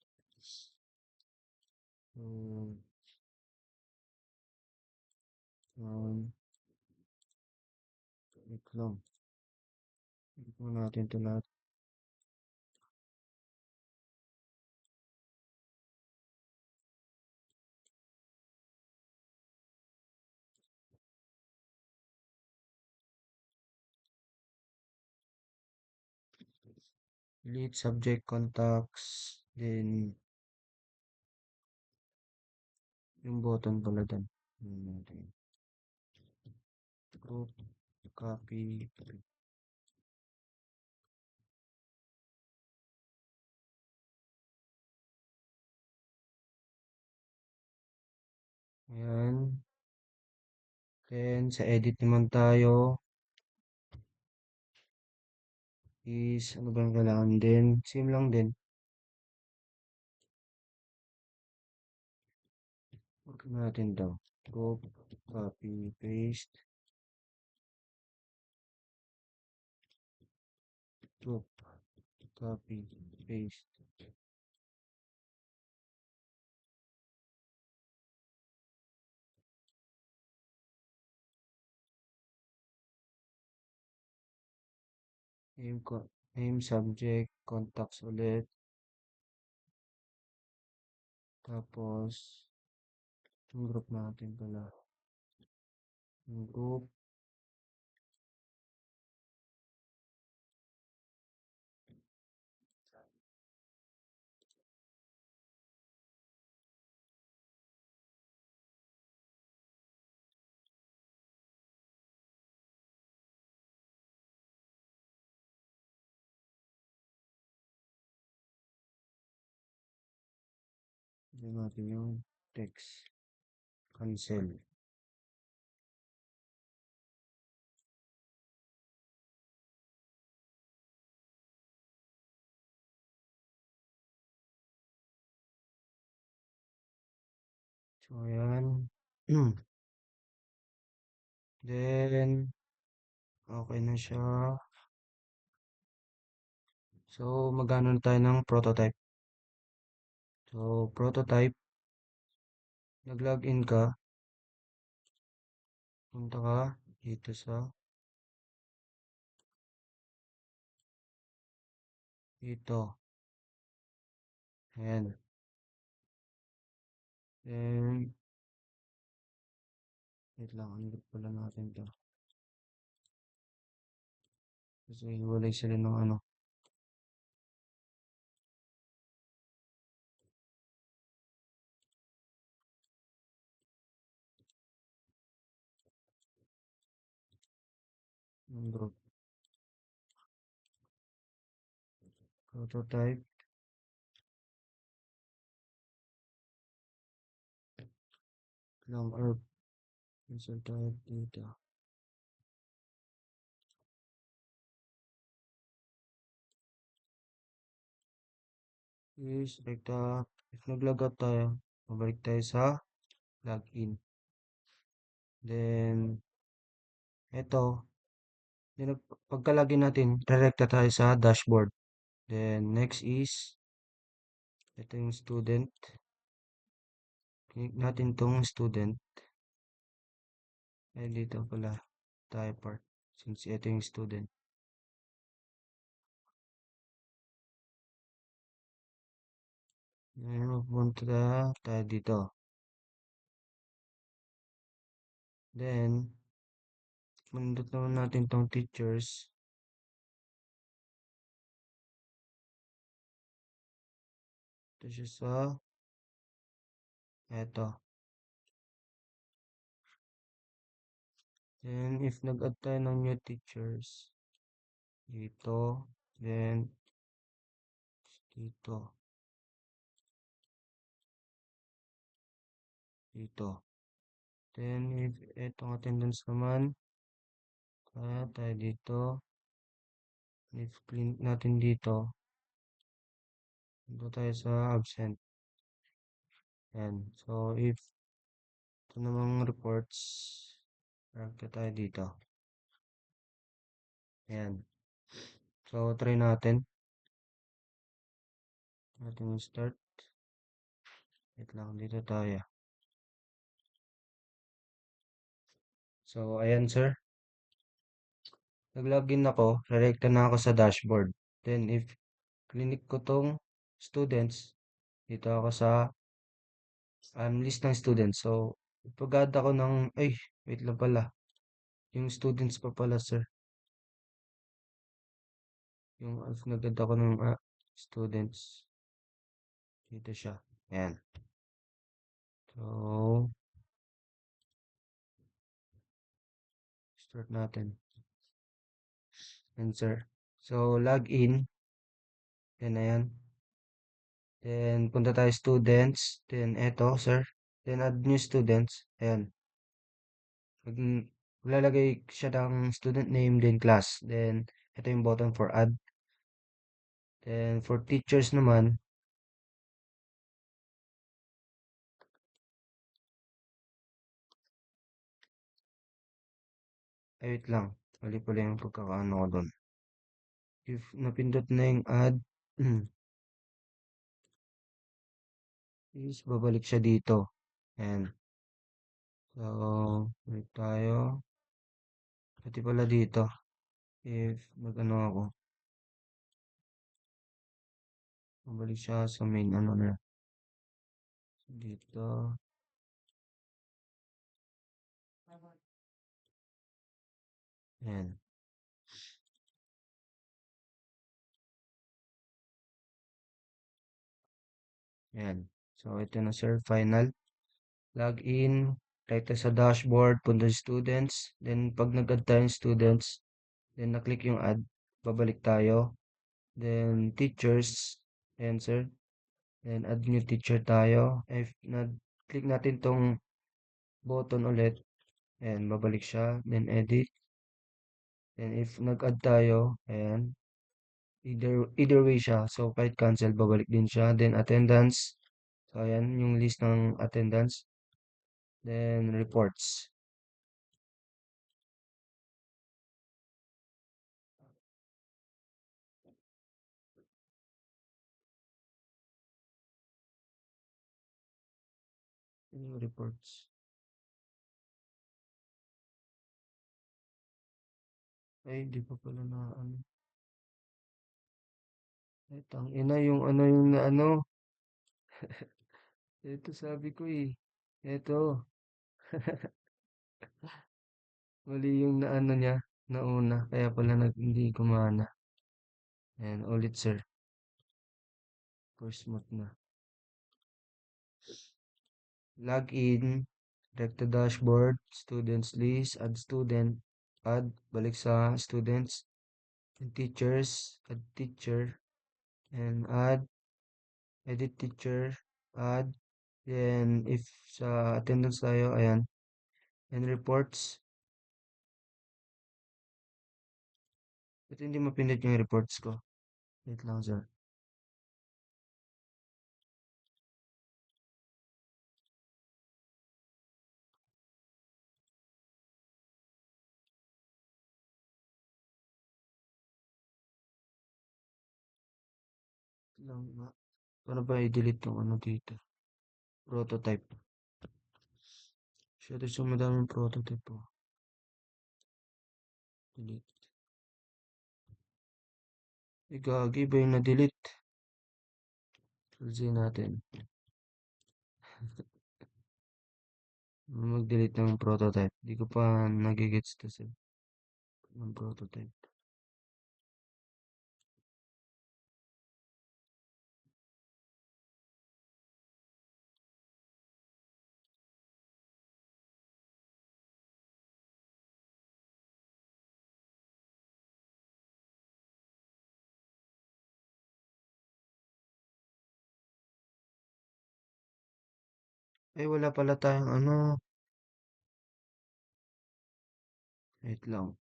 Um, wait lang. Hindi po natin ito lahat. Delete subject contacts. Then, yung button pala dun. Group, copy. Ayan. Then, sa edit naman tayo. Is, ano ba yung kailangan din? Same lang din. Huwag natin daw. Group, copy, paste. Group. Copy, paste. Name, name subject, contacts ulit. Tapos, yung group natin pala. Yung group, yun natin yung text. Cancel. So, ayan. Then, okay na siya. So, magano na tayo ng prototype. So, prototype, nag-login ka, punta ka dito sa, dito. Ayan. Then, wait lang, ulit pala natin to. Kasi hiwalay sila ng ano. Ng group. Prototype, long herb. Insert tayo dito. Is, like if nag-log out tayo, mabalik tayo sa login. Then, ito, pagka-login natin, direkta tayo sa dashboard. Then, next is, ito yung student. Click natin tong student. Ay, dito pala tayo part. Since ito yung student. Ngayon, pumunta tayo dito. Then, pindot naman natin tong teachers. Ito siya sa, eto. Then, if nag-add tayo ng new teachers, dito, then, dito, dito. Then, if etong attendance naman, kaya tayo dito. If click natin dito, dito tayo sa absent. Yan. So, if ito namang reports, drag tayo dito. Ayan. So, try natin. Natin start. Wait lang, dito tayo. So, ayan sir. Nag-login ako. Direkta na ako sa dashboard. Then, if clinic ko tong students, dito ako sa list ng students. So, pag-add ako ng, ay, wait lang pala. Yung students pa pala sir. Yung if nag-add ako ng students. Dito siya. Ayan. So, start natin. Yan sir. So, log in. Then, ayan. Then, punta tayo students. Then, eto, sir. Then, add new students. Ayan. Maglalagay siya ng student name, then class. Then, ito yung button for add. Then, for teachers naman, ay, wait lang. Mali pala yung pagkakaano ko doon. If napindot na yung add, is babalik siya dito. And so, balik tayo. Pati pala dito. If mag-ano ako, babalik siya sa main ano na. Dito. Ayan. Ayan. So, ito na sir. Final. Login. Right tayo sa dashboard. Punta sa students. Then, pag nag-add tayong students, then na-click yung add. Babalik tayo. Then, teachers. Ayan sir. Then, add new teacher tayo. If na-click natin tong button ulit, ayan, babalik siya. Then, edit. Then, if nag-add tayo, ayan, either way siya. So, kahit cancel, babalik din siya. Then, attendance. So, ayan, yung list ng attendance. Then, reports. Yung reports. Ay, di pa pala na ano. Ay, ina yung ano yung na ano. Ito sabi ko eh. Ito. Mali yung na ano niya. Nauna. Kaya pala hindi gumana. Ayan, ulit sir. First month na. Log in. Direct to dashboard. Students list. Add student. Add. Balik sa students. And teachers. Add teacher. And add. Edit teacher. Add. Then, if sa attendance tayo, ayan. And reports. Ba't hindi mapindot yung reports ko? Wait lang, sir. Wait lang nga. Paano ba i-delete yung ano dito? Prototype. Masyado siya madaming prototype po. Delete. Gagi ba yung na-delete? Close natin. Mag-delete ng prototype. Di ko pa nagigets to sir. Ng prototype. Ay, wala pala tayong ano. Wait lang.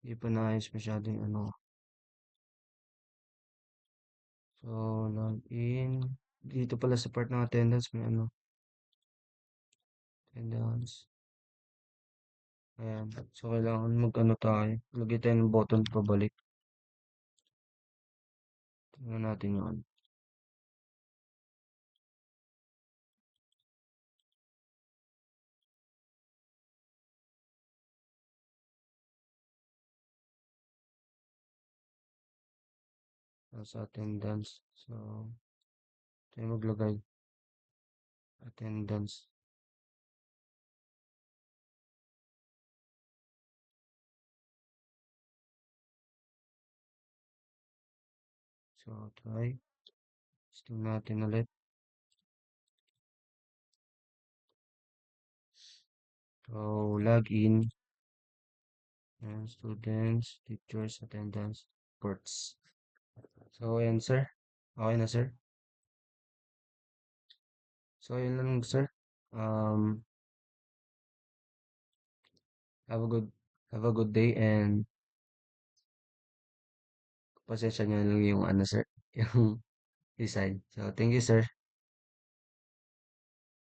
Hindi pa naayos masyado yung ano. So, log in. Dito pala sa part ng attendance may ano. Attendance. Ayan. So, kailangan mag-ano tayo. Lagay tayo ng button pabalik. Tingnan natin yung ano. Sa attendance. So, tayo maglagay. Attendance. So, try. Testing natin ulit. So, log in. And students, teachers, attendance, reports. So, ayan sir. Okay na sir. So, ayun lang sir. Um, have a good day and pasensya nyo lang yung ano sir, yung design. So, thank you sir.